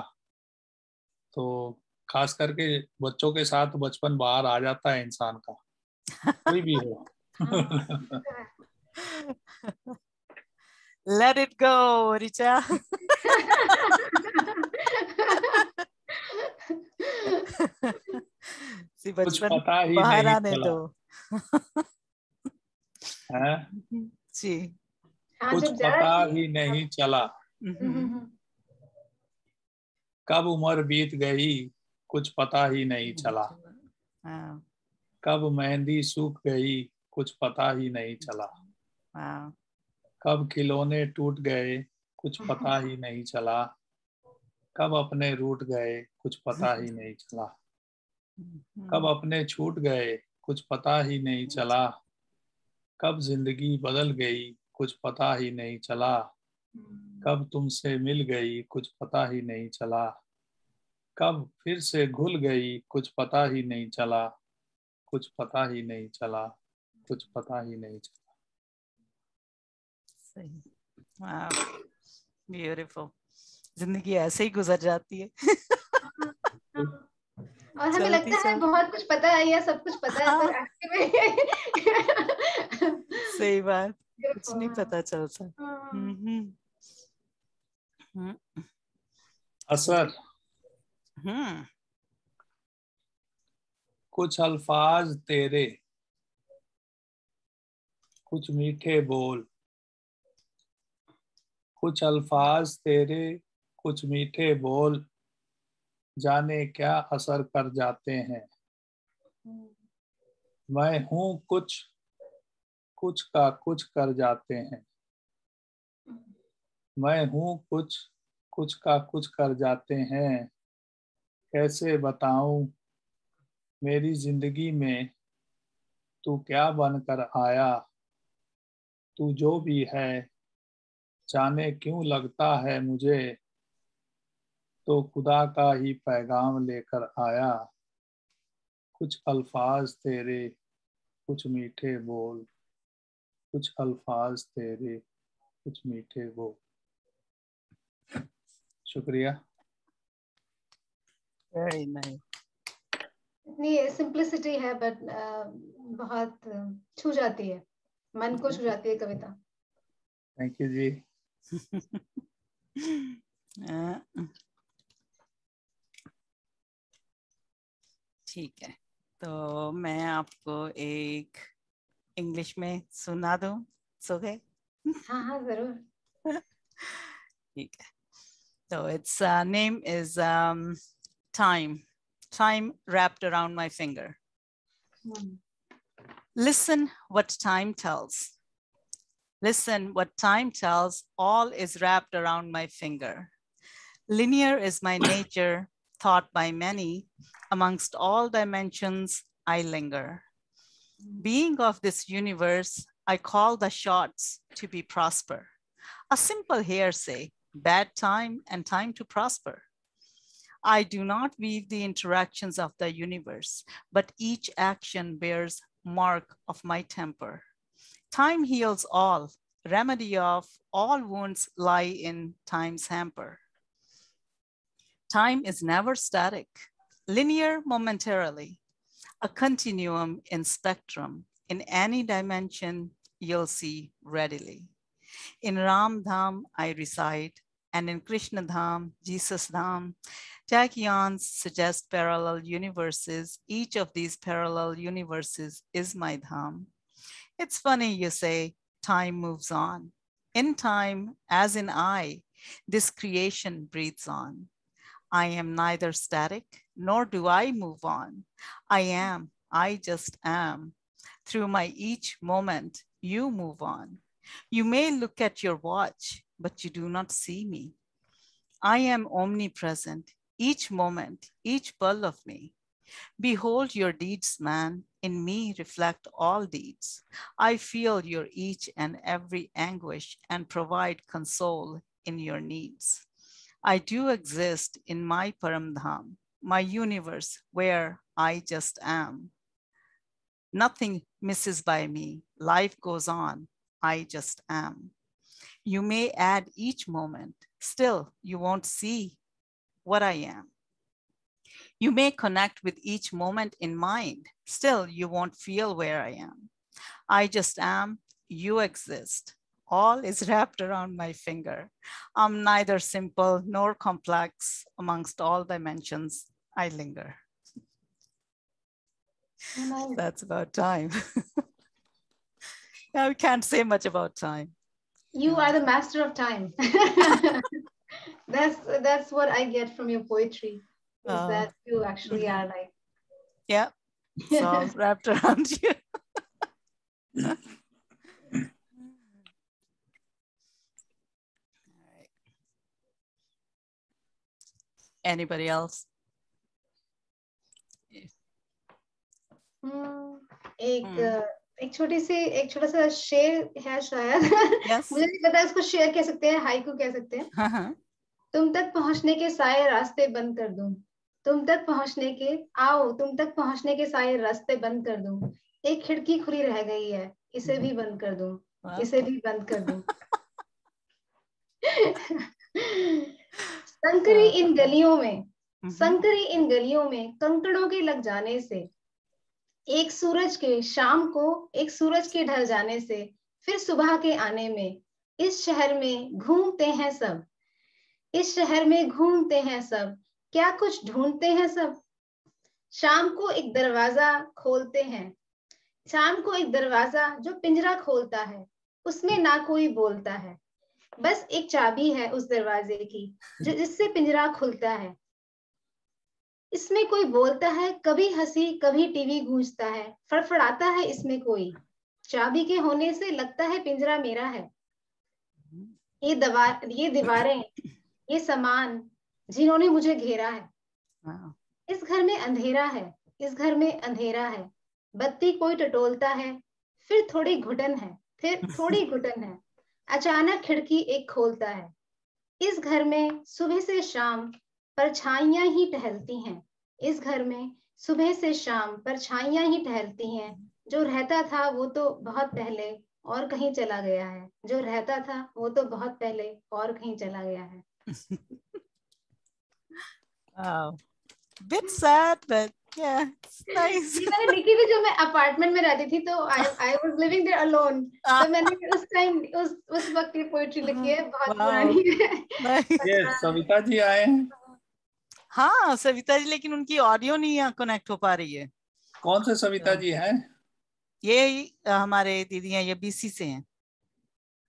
तो खास करके बच्चों के साथ बचपन बाहर आ जाता है इंसान का, कोई भी हो। Let it go, Richa. सी कुछ बचपन पता ही बाहर नहीं आने चला दो। है, जी। कुछ पता ही नहीं चला, कब उम्र बीत गई कुछ पता ही नहीं चला, कब मेहंदी सूख गई कुछ पता ही नहीं चला, कब खिलौने टूट गए कुछ पता ही नहीं चला, कब अपने रूठ गए कुछ पता ही नहीं चला, कब अपने छूट गए कुछ पता ही नहीं चला, कब जिंदगी बदल गई कुछ पता ही नहीं चला, कब तुमसे मिल गई कुछ पता ही नहीं चला, कब फिर से घुल गई कुछ पता ही नहीं चला, कुछ पता ही नहीं चला, कुछ पता ही नहीं चला। सही। ब्यूटीफुल। जिंदगी ऐसे ही गुजर जाती है। और हमें लगता है बहुत कुछ पता है या सब कुछ पता है, पर सही बात, कुछ नहीं पता चलता। असर कुछ अल्फाज तेरे, कुछ मीठे बोल, कुछ अल्फाज तेरे, कुछ मीठे बोल, जाने क्या असर कर जाते हैं। मैं हूँ कुछ, कुछ का कुछ कर जाते हैं। मैं हूँ कुछ, कुछ का कुछ कर जाते हैं। कैसे बताऊं मेरी जिंदगी में तू क्या बनकर आया। तू जो भी है जाने क्यों लगता है मुझे, तो खुदा का ही पैगाम लेकर आया। कुछ अल्फाज तेरे, कुछ मीठे बोल, कुछ अल्फाज तेरे, कुछ मीठे बोल। शुक्रिया। Very nice. इतनी सिंप्लिसिटी है बट बहुत छू जाती है, मन को छू जाती है कविता। थैंक यू जी। ठीक है, तो मैं आपको एक इंग्लिश में सुना दूं, सोगे? हाँ हाँ जरूर। ठीक है, तो it's name is time wrapped around my finger. Listen what time tells. Listen what time tells, all is wrapped around my finger. Linear is my nature, thought by many, amongst all dimensions I linger. Being of this universe, I call the shots to be prosper. A simple hearsay, bad time and time to prosper. I do not weave the interactions of the universe, but each action bears mark of my temper. Time heals all, remedy of all wounds lie in time's hamper. Time is never static, linear momentarily, a continuum in spectrum. In any dimension, you'll see readily. In Ram Dham, I reside, and in Krishna Dham, Jesus Dham, tachyons suggest parallel universes. Each of these parallel universes is my Dham. It's funny you say time moves on. In time, as in I, this creation breathes on. I am neither static, nor do I move on. I just am. Through my each moment, you move on. You may look at your watch, but you do not see me. I am omnipresent, each moment, each pulse of me. Behold your deeds, man. In me reflect all deeds. I feel your each and every anguish and provide console in your needs. I do exist in my Paramdham, my universe where I just am. Nothing misses by me. Life goes on. I just am. You may add each moment. Still, you won't see what I am. You may connect with each moment in mind. Still, you won't feel where I am. I just am. You exist. All is wrapped around my finger. I'm neither simple nor complex. Amongst all dimensions, I linger. That's about time. Yeah, we can't say much about time. You are the master of time. That's what I get from your poetry. Is that you actually are like. Yeah, it's all wrapped around you. All right. Anybody else? एक छोटा सा शेर है शायद. Yes. मुझे नहीं पता इसको शेर कह सकते हैं, हाइकू कह सकते हैं. तुम तक पहुंचने के सारे रास्ते बंद कर दूं. तुम तक पहुंचने के तुम तक पहुंचने के सारे रास्ते बंद कर दूं. एक खिड़की खुली रह गई है, इसे भी बंद कर दूं. इसे भी बंद कर दूं. संकरी इन गलियों में कंकड़ों के लग जाने से, एक सूरज के ढल जाने से, फिर सुबह के आने में, इस शहर में घूमते हैं सब, क्या कुछ ढूंढते हैं सब. शाम को एक दरवाजा जो पिंजरा खोलता है, उसमें ना कोई बोलता है, बस एक चाबी है उस दरवाजे की जिससे पिंजरा खुलता है. इसमें कोई बोलता है, कभी हंसी कभी टीवी गूंजता है, फड़फड़ाता है इसमें कोई. चाबी के होने से लगता है पिंजरा मेरा है. ये दीवारें, ये सामान जिन्होंने मुझे घेरा है. इस घर में अंधेरा है. बत्ती कोई टटोलता है, फिर थोड़ी घुटन है. अचानक खिड़की एक खोलता है. इस घर में सुबह से शाम परछाइयां ही टहलती हैं. जो रहता था वो तो बहुत पहले और कहीं चला गया है. Wow. Bit sad, but yeah, it's nice. ये मैंने लिखी थी, जो मैं अपार्टमेंट में रहती थी, तो I was living there alone. तो मैंने उस वक्त की पोएट्री लिखी है, बहुत पुरानी है. ये सविता जी आए हैं. हाँ, सविता जी, लेकिन उनकी ऑडियो नहीं कनेक्ट हो पा रही है. कौन से सविता जी हैं? ये हमारे दीदी हैं, ये BC से हैं.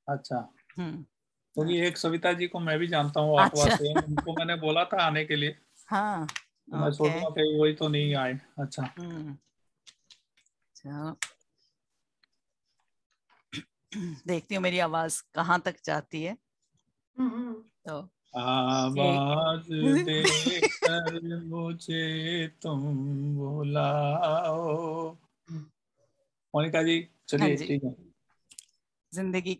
अच्छा. क्योंकि एक सविता जी को मैं भी जानता हूँ, आठवा से. उनको मैंने बोला था आने के लिए. हाँ, मैं सोच रहा था वही तो नहीं आए. अच्छा. देखती हूँ मेरी आवाज कहाँ तक जाती है. तो आवाज देकर मुझे तुम बुलाओ. मोनिका जी चलिए. ठीक है. जिंदगी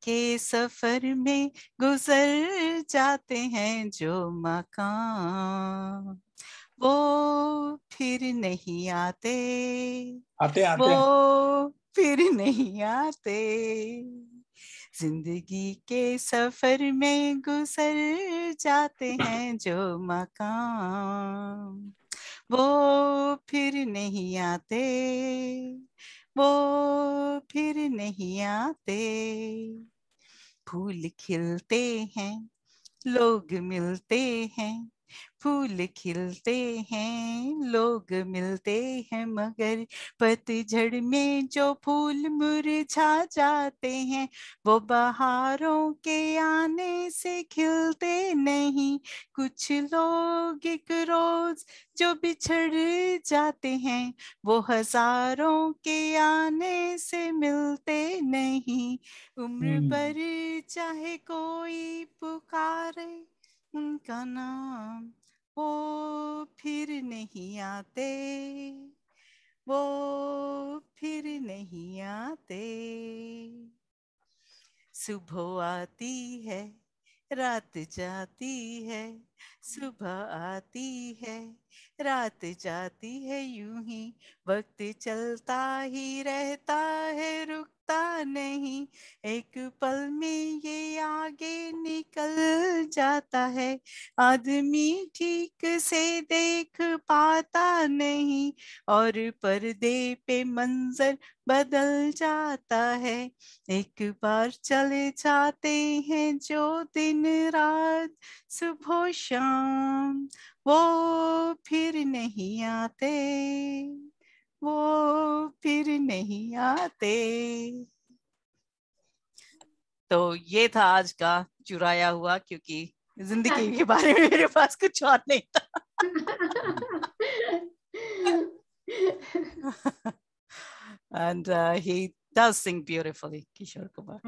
के सफर में गुजर जाते हैं जो मकाम, वो फिर नहीं आते. वो फिर नहीं आते. जिंदगी के सफर में गुजर जाते हैं जो मकाम, वो फिर नहीं आते. वो फिर नहीं आते. फूल खिलते हैं, लोग मिलते हैं. फूल खिलते हैं, लोग मिलते हैं, मगर पतझड़ में जो फूल मुरझा जाते हैं, वो बहारों के आने से खिलते नहीं. कुछ लोग एक रोज जो बिछड़ जाते हैं, वो हजारों के आने से मिलते नहीं. उम्र भर चाहे कोई पुकारे उनका नाम, वो फिर नहीं आते, वो फिर नहीं आते। सुबह आती है, रात जाती है, सुबह आती है, रात जाती है, यूं ही वक्त चलता ही रहता है, रुकता नहीं। एक पल में ये आगे निकल जाता है, आदमी ठीक से देख पाता नहीं, और पर्दे पे मंजर बदल जाता है। एक बार चले जाते हैं जो दिन रात, सुबह शाम, वो फिर नहीं आते, वो फिर नहीं आते। तो ये था आज का चुराया हुआ, क्योंकि जिंदगी के बारे में मेरे पास कुछ और नहीं था। And he does sing beautifully, Kishore Kumar.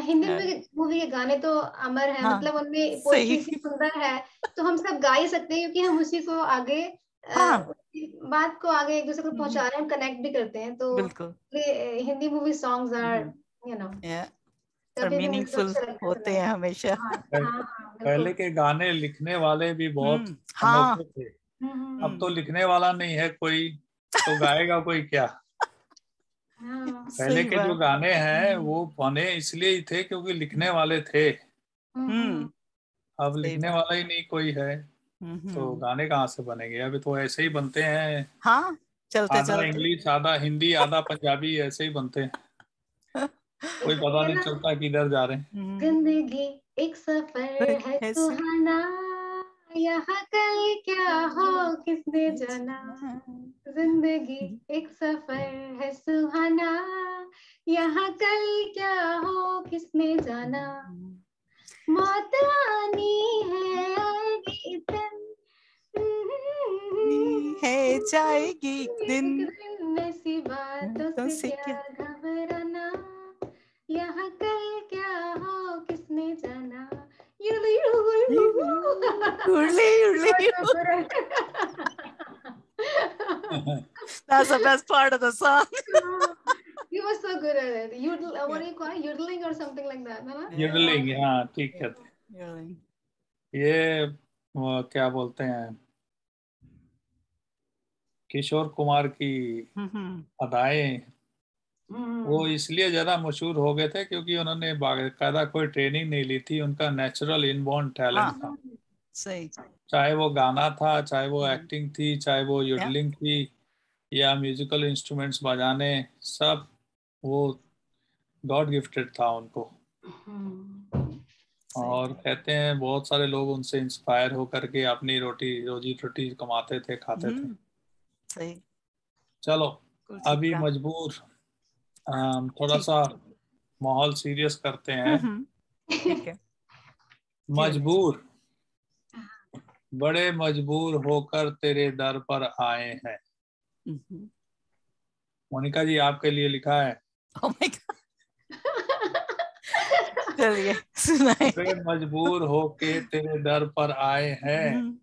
Hindi movie के गाने तो अमर है, हाँ, मतलब उनमें सही। पोएट्री इतनी सुंदर है, तो हम सब गा ही सकते हैं, क्योंकि हम उसी को आगे हाँ, बात को आगे एक दूसरे को पहुंचा रहे हैं, हम कनेक्ट भी करते हैं। तो बिल्कुल। हिंदी मूवी सॉन्ग्स आर और कभी भी मुझे तो मीनिंगफुल अच्छा लगता है होते सुनने हैं में। हमेशा। हाँ हाँ हाँ, पहले बिल्कुल। के गाने लिखने वाले भी बहुत हाँ, अनोखे थे। हम्म, अब तो लिखने वाला नहीं है कोई, तो गाएगा कोई क्या। हाँ, पहले सही के जो बात। गाने हैं वो बने इसलिए ही थे क्योंकि लिखने वाले थे। अब सही लिखने बात। वाला ही नहीं कोई है, तो गाने कहाँ से बनेंगे। अभी तो ऐसे ही बनते हैं, हाँ, चलते आधा चलते। इंग्लिश आधा हिंदी आधा पंजाबी, ऐसे ही बनते हैं। कोई पता नहीं चलता किधर जा रहे हैं। जिंदगी एक सफर है सुहाना, यहाँ कल क्या हो किसने जाना। जिंदगी एक सफर है सुहाना, यहाँ कल क्या हो किसने जाना। मौत आनी है आएगी एक दिन, है जाएगी एक दिन, ऐसी बातों से क्या घबराना, यहाँ कल क्या हो किसने जाना। That's the best part of the song. You were so good at it. What do you call it? Yodeling or something like that, है ना? योडलिंग, हाँ ठीक कहते हैं। ये वो क्या बोलते हैं, किशोर कुमार की अदाएं वो इसलिए ज्यादा मशहूर हो गए थे क्योंकि उन्होंने बाकायदा कोई ट्रेनिंग नहीं ली थी, उनका नेचुरल इनबॉर्न टैलेंट था। सही। चाहे वो गाना था, चाहे वो एक्टिंग थी, चाहे वो योडलिंग थी, या म्यूजिकल इंस्ट्रूमेंट्स बजाने, सब वो गॉड गिफ्टेड था उनको। और कहते हैं बहुत सारे लोग उनसे इंस्पायर होकर के अपनी रोजी रोटी कमाते थे, खाते थे। सही। चलो अभी मजबूर, थोड़ा सा माहौल सीरियस करते हैं। ठीक है। मजबूर, बड़े मजबूर होकर तेरे दर पर आए हैं। मोनिका जी आपके लिए लिखा है। Oh my God. चलिए सुनाए। बड़े मजबूर होके तेरे दर पर आए हैं,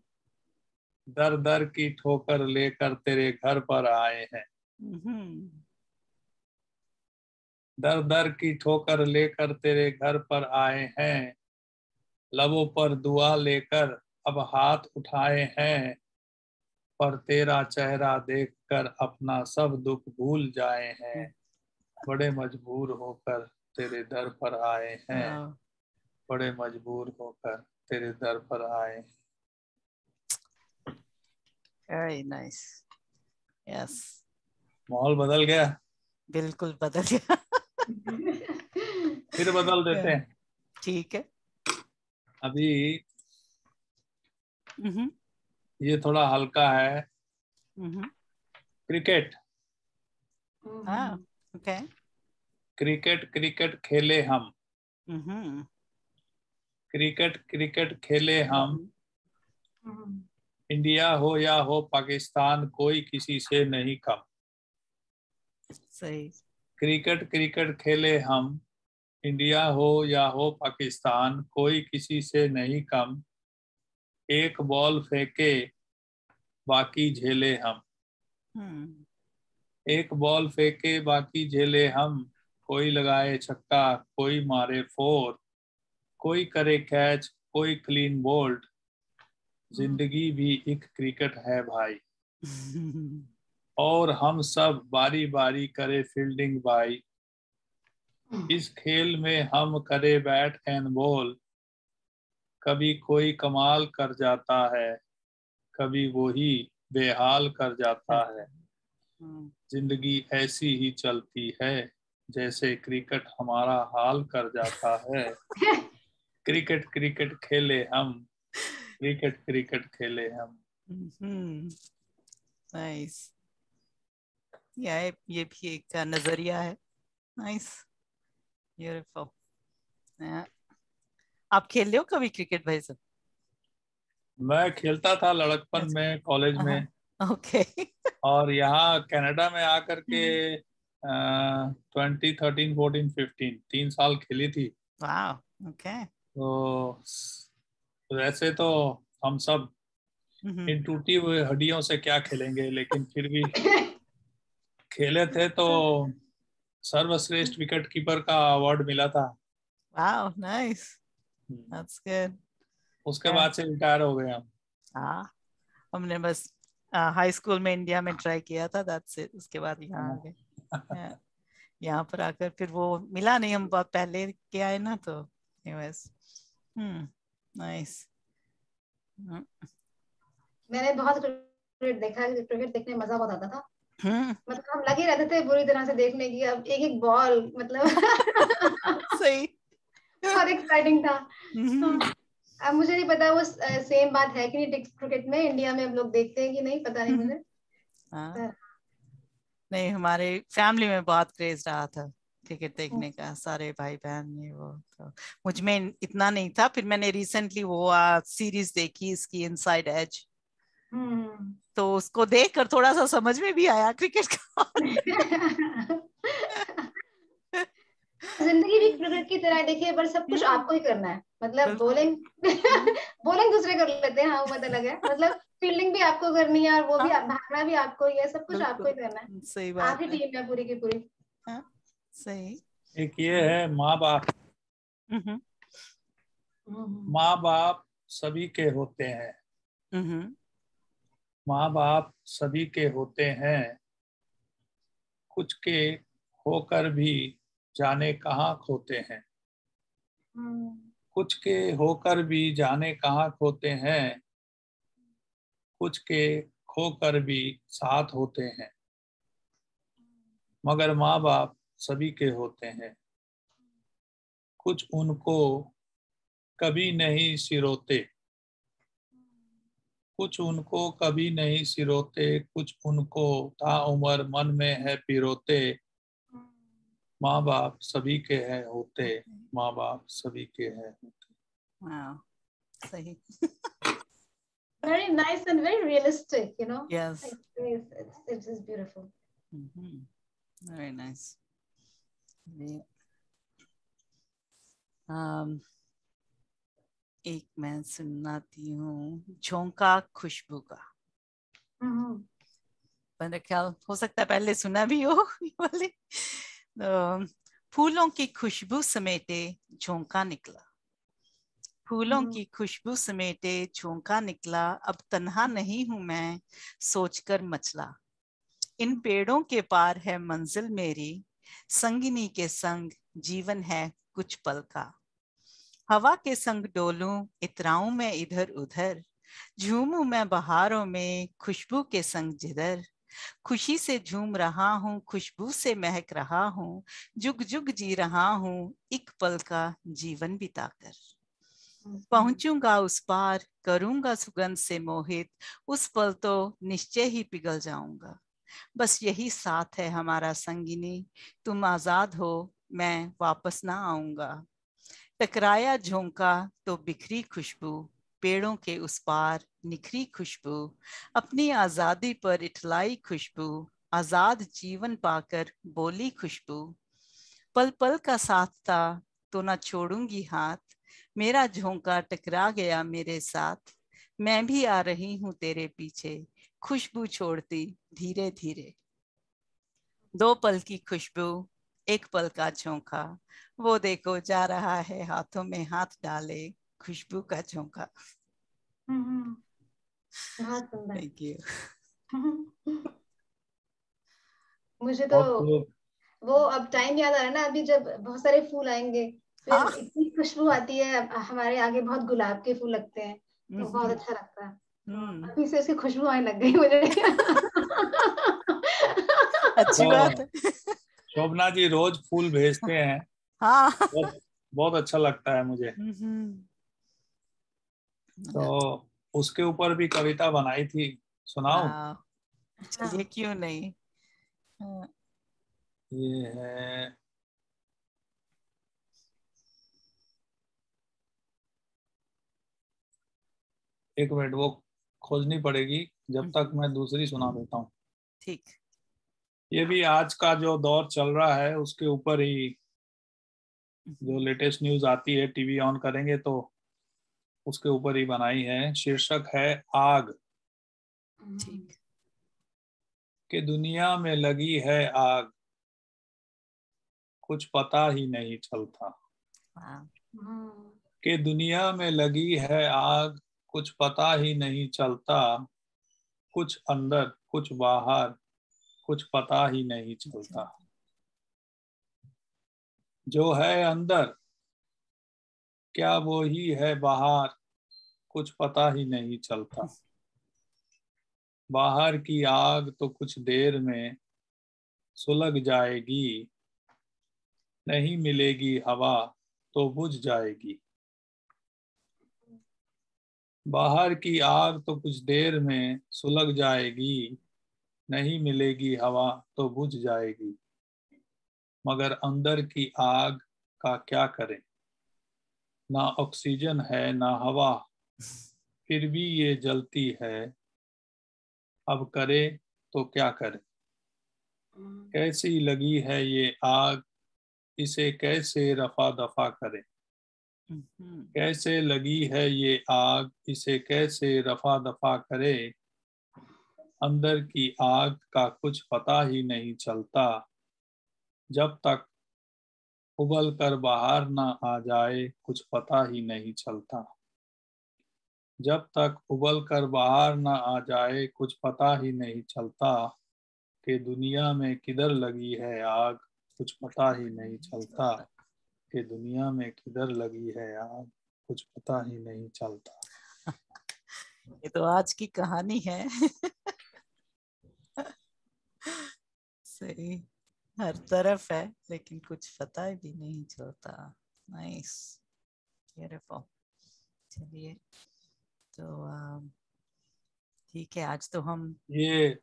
दर दर की ठोकर लेकर तेरे घर पर आए हैं। दर दर की ठोकर लेकर तेरे घर पर आए हैं, लबों पर दुआ लेकर अब हाथ उठाए हैं, पर तेरा चेहरा देखकर अपना सब दुख भूल जाए हैं। बड़े मजबूर होकर तेरे दर पर आए हैं, बड़े मजबूर होकर तेरे दर पर आए। Very nice. Yes. माहौल बदल गया। बिल्कुल बदल गया। फिर बदल देते हैं। ठीक है। अभी ये थोड़ा हल्का है। क्रिकेट। ओके। क्रिकेट क्रिकेट खेले हम, क्रिकेट क्रिकेट खेले हम, इंडिया हो या हो पाकिस्तान कोई किसी से नहीं कम। सही। क्रिकेट क्रिकेट खेले हम, इंडिया हो या हो पाकिस्तान कोई किसी से नहीं कम। एक बॉल फेंके बाकी झेले हम। एक बॉल फेंके बाकी झेले हम, कोई लगाए छक्का कोई मारे फोर, कोई करे कैच कोई क्लीन बोल्ड, जिंदगी भी एक क्रिकेट है भाई। और हम सब बारी बारी करे फील्डिंग भाई, इस खेल में हम करे बैट एंड बॉल, कभी कोई कमाल कर जाता है, कभी वही बेहाल कर जाता है। जिंदगी ऐसी ही चलती है, जैसे क्रिकेट हमारा हाल कर जाता है। क्रिकेट क्रिकेट खेले हम, क्रिकेट क्रिकेट खेले हम। नाइस। ये भी एक नजरिया है। Nice, beautiful. आप खेल रहे हो कभी क्रिकेट भाई साहब? मैं खेलता था लड़कपन में, कॉलेज में। ओके। और यहाँ कनाडा में आकर के 2013, 14, 15 3 साल खेली थी। वाह, ओके। तो वैसे तो हम सब इन टूटी हुई हड्डियों से क्या खेलेंगे, लेकिन फिर भी खेले थे। तो सर्वश्रेष्ठ विकेट कीपर का अवार्ड मिला था। वाह, नाइस, दैट्स गुड। उसके बाद से रिटायर हो गए हम। हाँ, हमने बस हाई स्कूल में इंडिया में ट्राई किया था, दैट्स इट। उसके बाद यहाँ आ गए। यहाँ पर आकर फिर वो मिला नहीं, हम बहुत पहले के आए ना, तो नाइस। मैंने बहुत क्रिकेट देखा है, क्रिकेट देखने में मजा बहुत आता था। मतलब हम लगे रहते थे बुरी तरह से देखने की, अब एक एक बॉल मतलब सही, बहुत एक्साइटिंग था। अब मुझे नहीं पता वो सेम बात है कि नहीं क्रिकेट में, इंडिया में अब लोग देखते हैं कि नहीं, पता नहीं मुझे। नहीं, हमारे फैमिली में बहुत क्रेज रहा था क्रिकेट देखने का, सारे भाई बहन में। वो तो मुझ में इतना नहीं था। फिर मैंने रिसेंटली वो सीरीज देखी इसकी, इनसाइड एज। तो उसको देखकर थोड़ा सा समझ में भी आया क्रिकेट का। जिंदगी भी क्रिकेट की तरह देखिए, पर सब कुछ आपको ही करना है। मतलब बॉलिंग बॉलिंग दूसरे कर लेते हैं, हाँ वो पता लगा। मतलब फील्डिंग भी आपको करनी है, और वो भी भागना भी आपको ही है, सब कुछ आपको ही करना है। सही बात, आपकी टीम है पूरी की पूरी। सही। एक ये है माँ बाप। माँ बाप सभी के होते हैं। माँ बाप सभी के होते हैं, कुछ के होकर भी जाने कहाँ खोते हैं। कुछ के होकर भी जाने कहाँ खोते हैं, कुछ के खोकर भी साथ होते हैं। मगर माँ बाप सभी के होते हैं, कुछ उनको कभी नहीं सिरोते, कुछ उनको कभी नहीं सिरोते, कुछ उनको ताउम्र मन में है पिरोते। माँ बाप सभी के हैं होते, माँ बाप सभी के हैं होते। Wow, सही। Very nice and very realistic, you know. Yes. It's just beautiful. Very nice. एक मैं सुनाती हूँ, झोंका खुशबू का। मेरा ख्याल हो सकता है पहले सुना भी हो वाले। फूलों की खुशबू समेटे झोंका निकला, फूलों की खुशबू समेटे झोंका निकला, अब तन्हा नहीं हूं मैं सोचकर मचला। इन पेड़ों के पार है मंजिल मेरी, संगिनी के संग जीवन है कुछ पल का। हवा के संग डोलूं इतराऊं मैं इधर उधर, झूमूं मैं बहारों में खुशबू के संग जिधर। खुशी से झूम रहा हूँ, खुशबू से महक रहा हूँ, जुग जुग जी रहा हूँ एक पल का जीवन बिताकर। पहुंचूंगा उस पार, करूंगा सुगंध से मोहित, उस पल तो निश्चय ही पिघल जाऊंगा। बस यही साथ है हमारा संगिनी, तुम आजाद हो मैं वापस ना आऊंगा। टकराया झोंका तो बिखरी खुशबू, पेड़ों के उस पार निखरी खुशबू, अपनी आजादी पर इठलाई खुशबू, आजाद जीवन पाकर बोली खुशबू। पल पल का साथ था तो ना छोड़ूंगी हाथ, मेरा झोंका टकरा गया मेरे साथ, मैं भी आ रही हूँ तेरे पीछे, खुशबू छोड़ती धीरे धीरे। 2 पल की खुशबू, 1 पल का झोंका, वो देखो जा रहा है हाथों में हाथ डाले, खुशबू का झोंका। बहुत सुंदर। Thank you. मुझे तो वो अब टाइम याद आ रहा है ना, अभी जब बहुत सारे फूल आएंगे, फिर हाँ। इतनी खुशबू आती है, हमारे आगे बहुत गुलाब के फूल लगते हैं, तो बहुत अच्छा लगता है। तो अभी से उसकी खुशबू आने लग गई मुझे। अच्छी बात है। शोभना जी रोज फूल भेजते हैं। हाँ। बहुत अच्छा लगता है मुझे। तो उसके ऊपर भी कविता बनाई थी, सुनाओ? चलिए, क्यों नहीं। ये है, एक मिनट, वो खोजनी पड़ेगी, जब तक मैं दूसरी सुना देता हूँ। ठीक। ये भी आज का जो दौर चल रहा है उसके ऊपर ही, जो लेटेस्ट न्यूज आती है, टीवी ऑन करेंगे तो उसके ऊपर ही बनाई है। शीर्षक है आग। ठीक। कि दुनिया में लगी है आग, कुछ पता ही नहीं चलता। कि दुनिया में लगी है आग, कुछ पता ही नहीं चलता। कुछ अंदर कुछ बाहर, कुछ पता ही नहीं चलता। जो है अंदर क्या वो ही है बाहर, कुछ पता ही नहीं चलता। बाहर की आग तो कुछ देर में सुलग जाएगी, नहीं मिलेगी हवा तो बुझ जाएगी। बाहर की आग तो कुछ देर में सुलग जाएगी, नहीं मिलेगी हवा तो बुझ जाएगी। मगर अंदर की आग का क्या करें, ना ऑक्सीजन है ना हवा, फिर भी ये जलती है। अब करे तो क्या करे, कैसी लगी है ये आग, इसे कैसे रफा दफा करे। कैसे लगी है ये आग, इसे कैसे रफा दफा करे। अंदर की आग का कुछ पता ही नहीं चलता, जब तक उबल कर बाहर ना आ जाए कुछ पता ही नहीं चलता। जब तक उबल कर बाहर ना आ जाए कुछ पता ही नहीं चलता। कि दुनिया में किधर लगी है आग, कुछ पता ही नहीं चलता। कि दुनिया में किधर लगी है आग, कुछ पता ही नहीं चलता। ये तो आज की कहानी है। सही, हर तरफ है लेकिन कुछ पता भी नहीं चलता। Nice, beautiful. चलिए, तो ठीक है, आज तो हम ये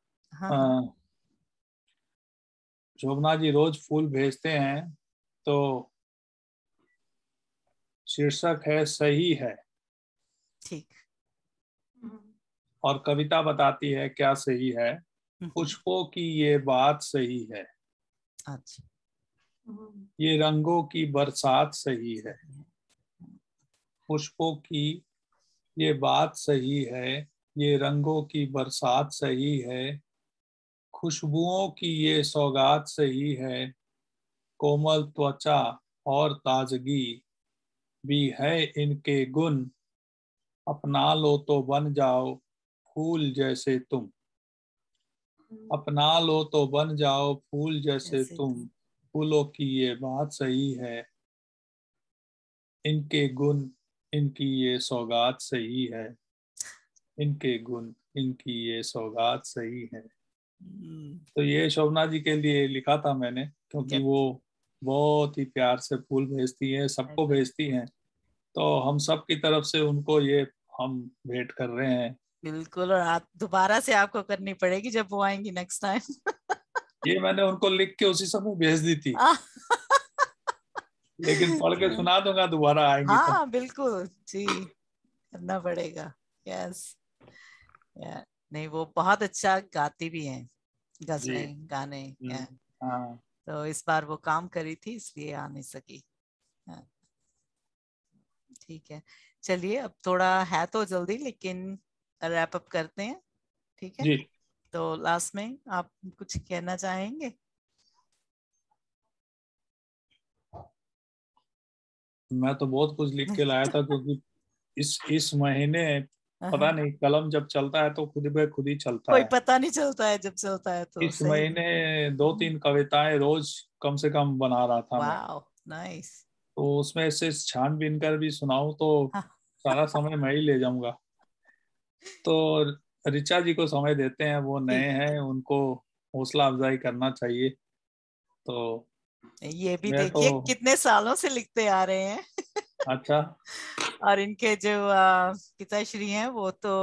शोभना जी रोज फूल भेजते हैं, तो शीर्षक है सही है। ठीक। और कविता बताती है क्या सही है। पुष्पों की ये बात सही है, अच्छा। ये रंगों की बरसात सही है। पुष्पों की ये बात सही है, ये रंगों की बरसात सही है। खुशबुओं की ये सौगात सही है। कोमल त्वचा और ताजगी भी है इनके गुण। अपना लो तो बन जाओ फूल जैसे तुम। अपना लो तो बन जाओ फूल जैसे तुम। फूलों की ये बात सही है, इनके गुण इनकी ये सौगात सही है। इनके गुण इनकी ये सौगात सही है। तो ये शोभना जी के लिए लिखा था मैंने, क्योंकि वो बहुत ही प्यार से फूल भेजती है, सबको भेजती हैं। तो हम सब की तरफ से उनको ये हम भेंट कर रहे हैं। बिल्कुल, और आप दोबारा से आपको करनी पड़ेगी जब वो आएंगी नेक्स्ट टाइम। ये मैंने उनको लिख के उसी समय भेज दी थी, लेकिन पढ़ के सुना दूंगा दोबारा आएंगी तो। हाँ बिल्कुल जी, करना पड़ेगा। यस, नहीं वो बहुत अच्छा गाती भी हैं, गजलें गाने। हाँ, तो इस बार वो काम करी थी इसलिए आ नहीं सकी। ठीक है, चलिए अब थोड़ा है तो जल्दी, लेकिन रैप अप करते हैं, ठीक है? जी। तो लास्ट में आप कुछ कहना चाहेंगे? मैं तो बहुत कुछ लिख के लाया था, क्योंकि इस महीने पता नहीं, कलम जब चलता है तो खुद ब खुद ही चलता कोई है। पता नहीं चलता है जब चलता है तो। इस सही। महीने 2-3 कविताएं रोज कम से कम बना रहा था मैं। Wow, nice. तो उसमें से छानबीन कर भी सुनाऊं तो सारा समय मैं ही ले जाऊंगा। तो ऋचा जी को समय देते हैं, वो नए हैं, उनको हौसला अफजाई करना चाहिए। तो ये भी मैं तो देखिए कितने सालों से लिखते आ रहे हैं। अच्छा। और इनके जो पिताश्री हैं वो तो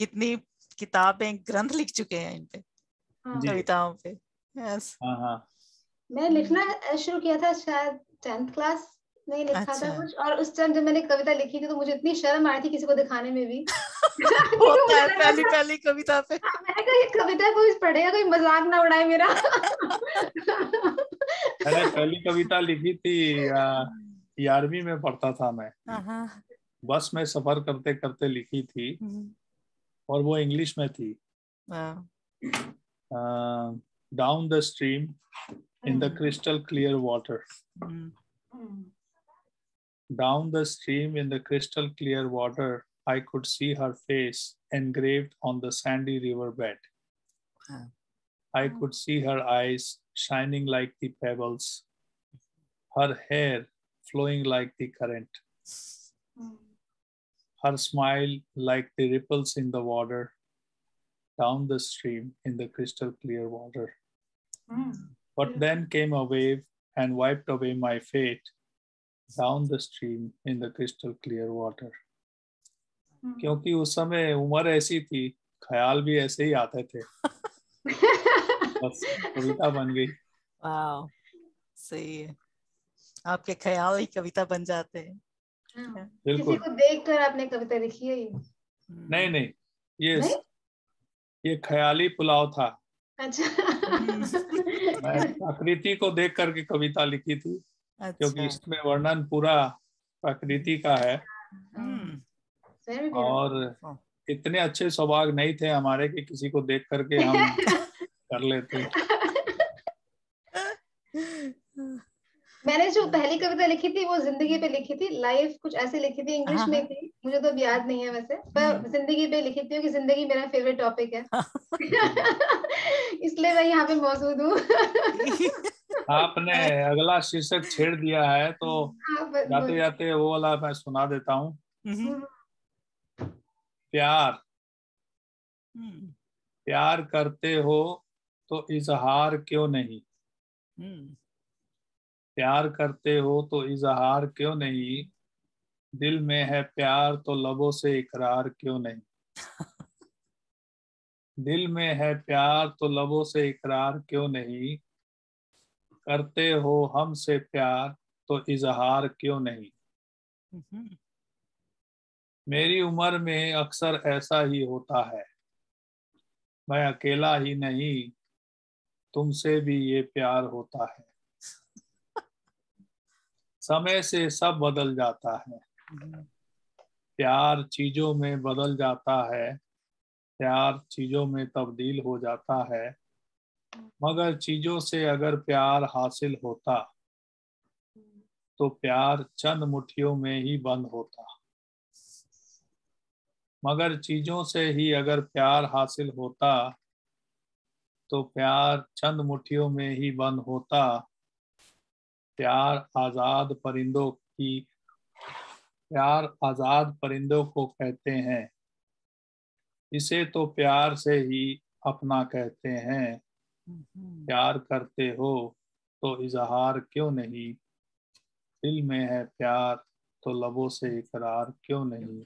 कितनी किताबें, ग्रंथ लिख चुके हैं इन पे, जी। कविताओं पे। यस। हाँ हाँ। मैं लिखना शुरू किया था शायद 10th क्लास में लिखा था अच्छा। कुछ, और उस टाइम जब मैंने कविता लिखी थी तो मुझे इतनी शर्म आ रही थी किसी को दिखाने में भी। क्योंकि होता मुझे है लगा पहली था, पहली कविता पे। मैंने कहा ये कविता कोई पढ़ेगा, कोई मजाक ना उड़ाए मेरा। मैंने पहली कविता लिखी थी 11वीं में पढ़ता था मैं। हाँ। बस में सफर करते करते लिखी थी, और वो इंग्लिश में थी। Down the stream in the crystal clear water. Down the stream in the crystal clear water, I could see her face engraved on the sandy river bed. I could see her eyes shining like the pebbles, her hair flowing like the current, her smile like the ripples in the water, down the stream in the crystal clear water. But then came a wave and wiped away my fate, down the stream in the crystal clear water. क्योंकि उस समय उम्र ऐसी थी, ख्याल भी ऐसे ही आते थे। बस कविता बन गई। वाह, सही है, आपके ख्याल ही कविता बन जाते हैं। किसी को देखकर आपने कविता लिखी है ये? नहीं नहीं, नहीं? ये ख्याली पुलाव था। अच्छा। मैं प्रकृति को देख करके कविता लिखी थी। अच्छा। क्योंकि इसमें वर्णन पूरा प्रकृति का है। और इतने अच्छे सौभाग्य नहीं थे हमारे कि किसी को देख करके हम कर लेते। मैंने जो पहली कविता लिखी थी वो जिंदगी पे लिखी थी, लाइफ कुछ ऐसे लिखी थी, इंग्लिश में थी, मुझे तो अब याद नहीं है वैसे, पर जिंदगी पे लिखी थी क्योंकि जिंदगी मेरा फेवरेट टॉपिक है। इसलिए मैं यहाँ पे मौजूद हूँ। आपने अगला शीर्षक छेड़ दिया है, तो जाते जाते वो वाला मैं सुना देता हूँ। प्यार। प्यार करते हो तो इजहार क्यों नहीं? प्यार करते हो तो इजहार क्यों नहीं? दिल में है प्यार तो लबों से इकरार क्यों नहीं? दिल में है प्यार तो लबों से इकरार क्यों नहीं? करते हो हमसे प्यार तो इजहार क्यों नहीं? मेरी उम्र में अक्सर ऐसा ही होता है, मैं अकेला ही नहीं, तुमसे भी ये प्यार होता है। समय से सब बदल जाता है, प्यार चीजों में बदल जाता है, प्यार चीजों में तब्दील हो जाता है। मगर चीजों से अगर प्यार हासिल होता तो प्यार चंद मुट्ठियों में ही बंद होता। मगर चीजों से ही अगर प्यार हासिल होता तो प्यार चंद मुट्ठियों में ही बंद होता। प्यार आजाद परिंदों को कहते हैं, इसे तो प्यार से ही अपना कहते हैं। प्यार करते हो तो इजहार क्यों नहीं? दिल में है प्यार तो लबों से इकरार क्यों नहीं?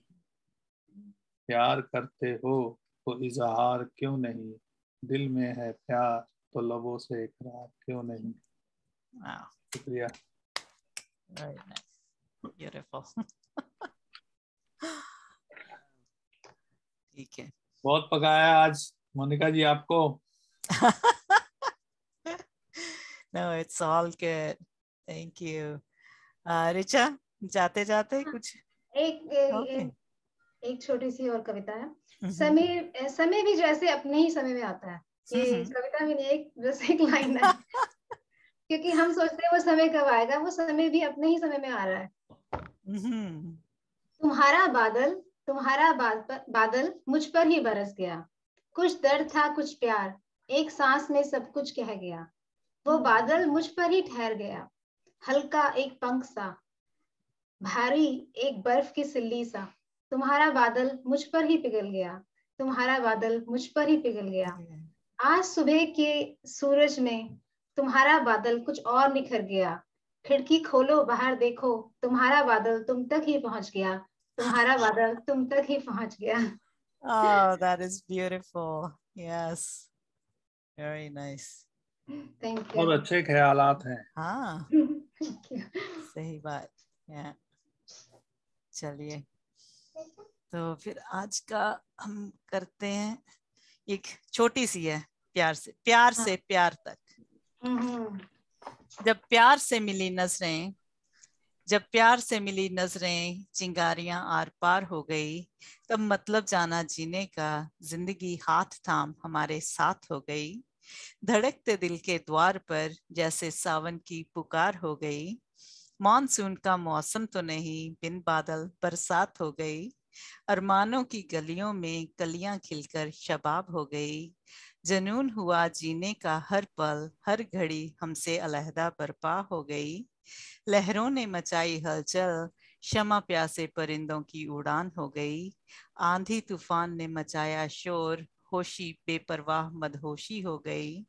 प्यार करते हो तो इजहार क्यों नहीं? दिल में है प्यार तो लबों से इकरार क्यों नहीं? शुक्रिया। Very nice. Beautiful. ठीक है। बहुत पकाया आज मोनिका जी आपको। No, it's all good. Thank you. Richa, जाते जाते कुछ एक छोटी सी और कविता है। समय भी जैसे अपने ही समय में आता है। ये कविता भी नहीं, एक जैसे एक लाइन है। क्योंकि हम सोचते हैं वो समय कब आएगा, वो समय भी अपने ही समय में आ रहा है। तुम्हारा बादल मुझ पर ही बरस गया, कुछ दर्द था कुछ प्यार, एक सांस में सब कुछ कह गया। वो बादल मुझ पर ही ठहर गया, हल्का एक पंख सा, भारी एक बर्फ की सिल्ली सा। तुम्हारा बादल मुझ पर ही पिघल गया, तुम्हारा बादल मुझ पर ही पिघल गया। आज सुबह के सूरज में तुम्हारा बादल कुछ और निखर गया। खिड़की खोलो बाहर देखो, तुम्हारा बादल तुम तक ही पहुंच गया, तुम्हारा बादल तुम तक ही पहुंच गया। Oh, that is beautiful. Yes, very nice. Thank you. बहुत अच्छे ख्यालात हैं। हाँ, सही बात। Yeah. चलिए, तो फिर आज का हम करते हैं, एक छोटी सी है, प्यार से प्यार तक। जब प्यार से मिली नजरें, जब प्यार से मिली नजरें, चिंगारियां आर पार हो गई, तब मतलब जाना जीने का, जिंदगी हाथ थाम हमारे साथ हो गई। धड़कते दिल के द्वार पर जैसे सावन की पुकार हो गई। मानसून का मौसम तो नहीं, बिन बादल बरसात हो गई। अरमानों की गलियों में कलियां खिलकर शबाब हो गई। जनून हुआ जीने का, हर पल हर घड़ी हमसे अलहदा बर्पा हो गई। लहरों ने मचाई हलचल, क्षमा प्यासे परिंदों की उड़ान हो गई। आंधी तूफान ने मचाया शोर, होशी बेपरवाह मदहोशी हो गई।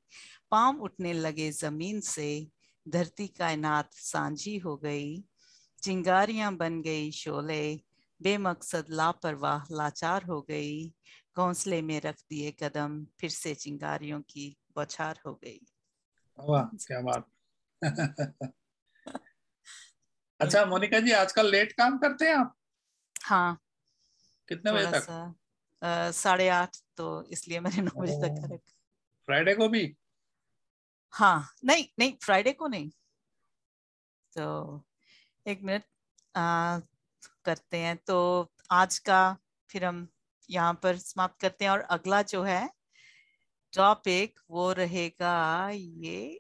पांव उठने लगे जमीन से, धरती कायनात सांझी हो गई। चिंगारियां बन गई शोले, बेमकसद लापरवाह लाचार हो गई। घोंसले में रख दिए कदम, फिर से चिंगारियों की बौछार हो गई। वाह, क्या बात। अच्छा मोनिका जी, आजकल लेट काम करते हैं आप? हाँ, कितने बजे तक? 8:30, तो इसलिए मैंने 9 बजे तक कर रखा। फ्राइडे को भी? हाँ, नहीं फ्राइडे को नहीं। तो 1 मिनट करते हैं, तो आज का फिर हम यहाँ पर समाप्त करते हैं। और अगला जो है टॉपिक वो रहेगा ये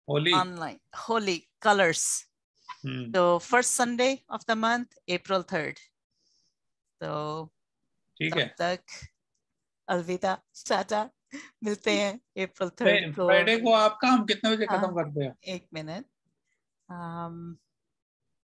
ऑनलाइन होली कलर्स। तो first Sunday off the month, April 3rd। तो ठीक है, तब तक अलविदा, टाटा, मिलते हैं April 3rd को। फ्राइडे को आप काम कितने बजे खत्म करते हो? 1 मिनट,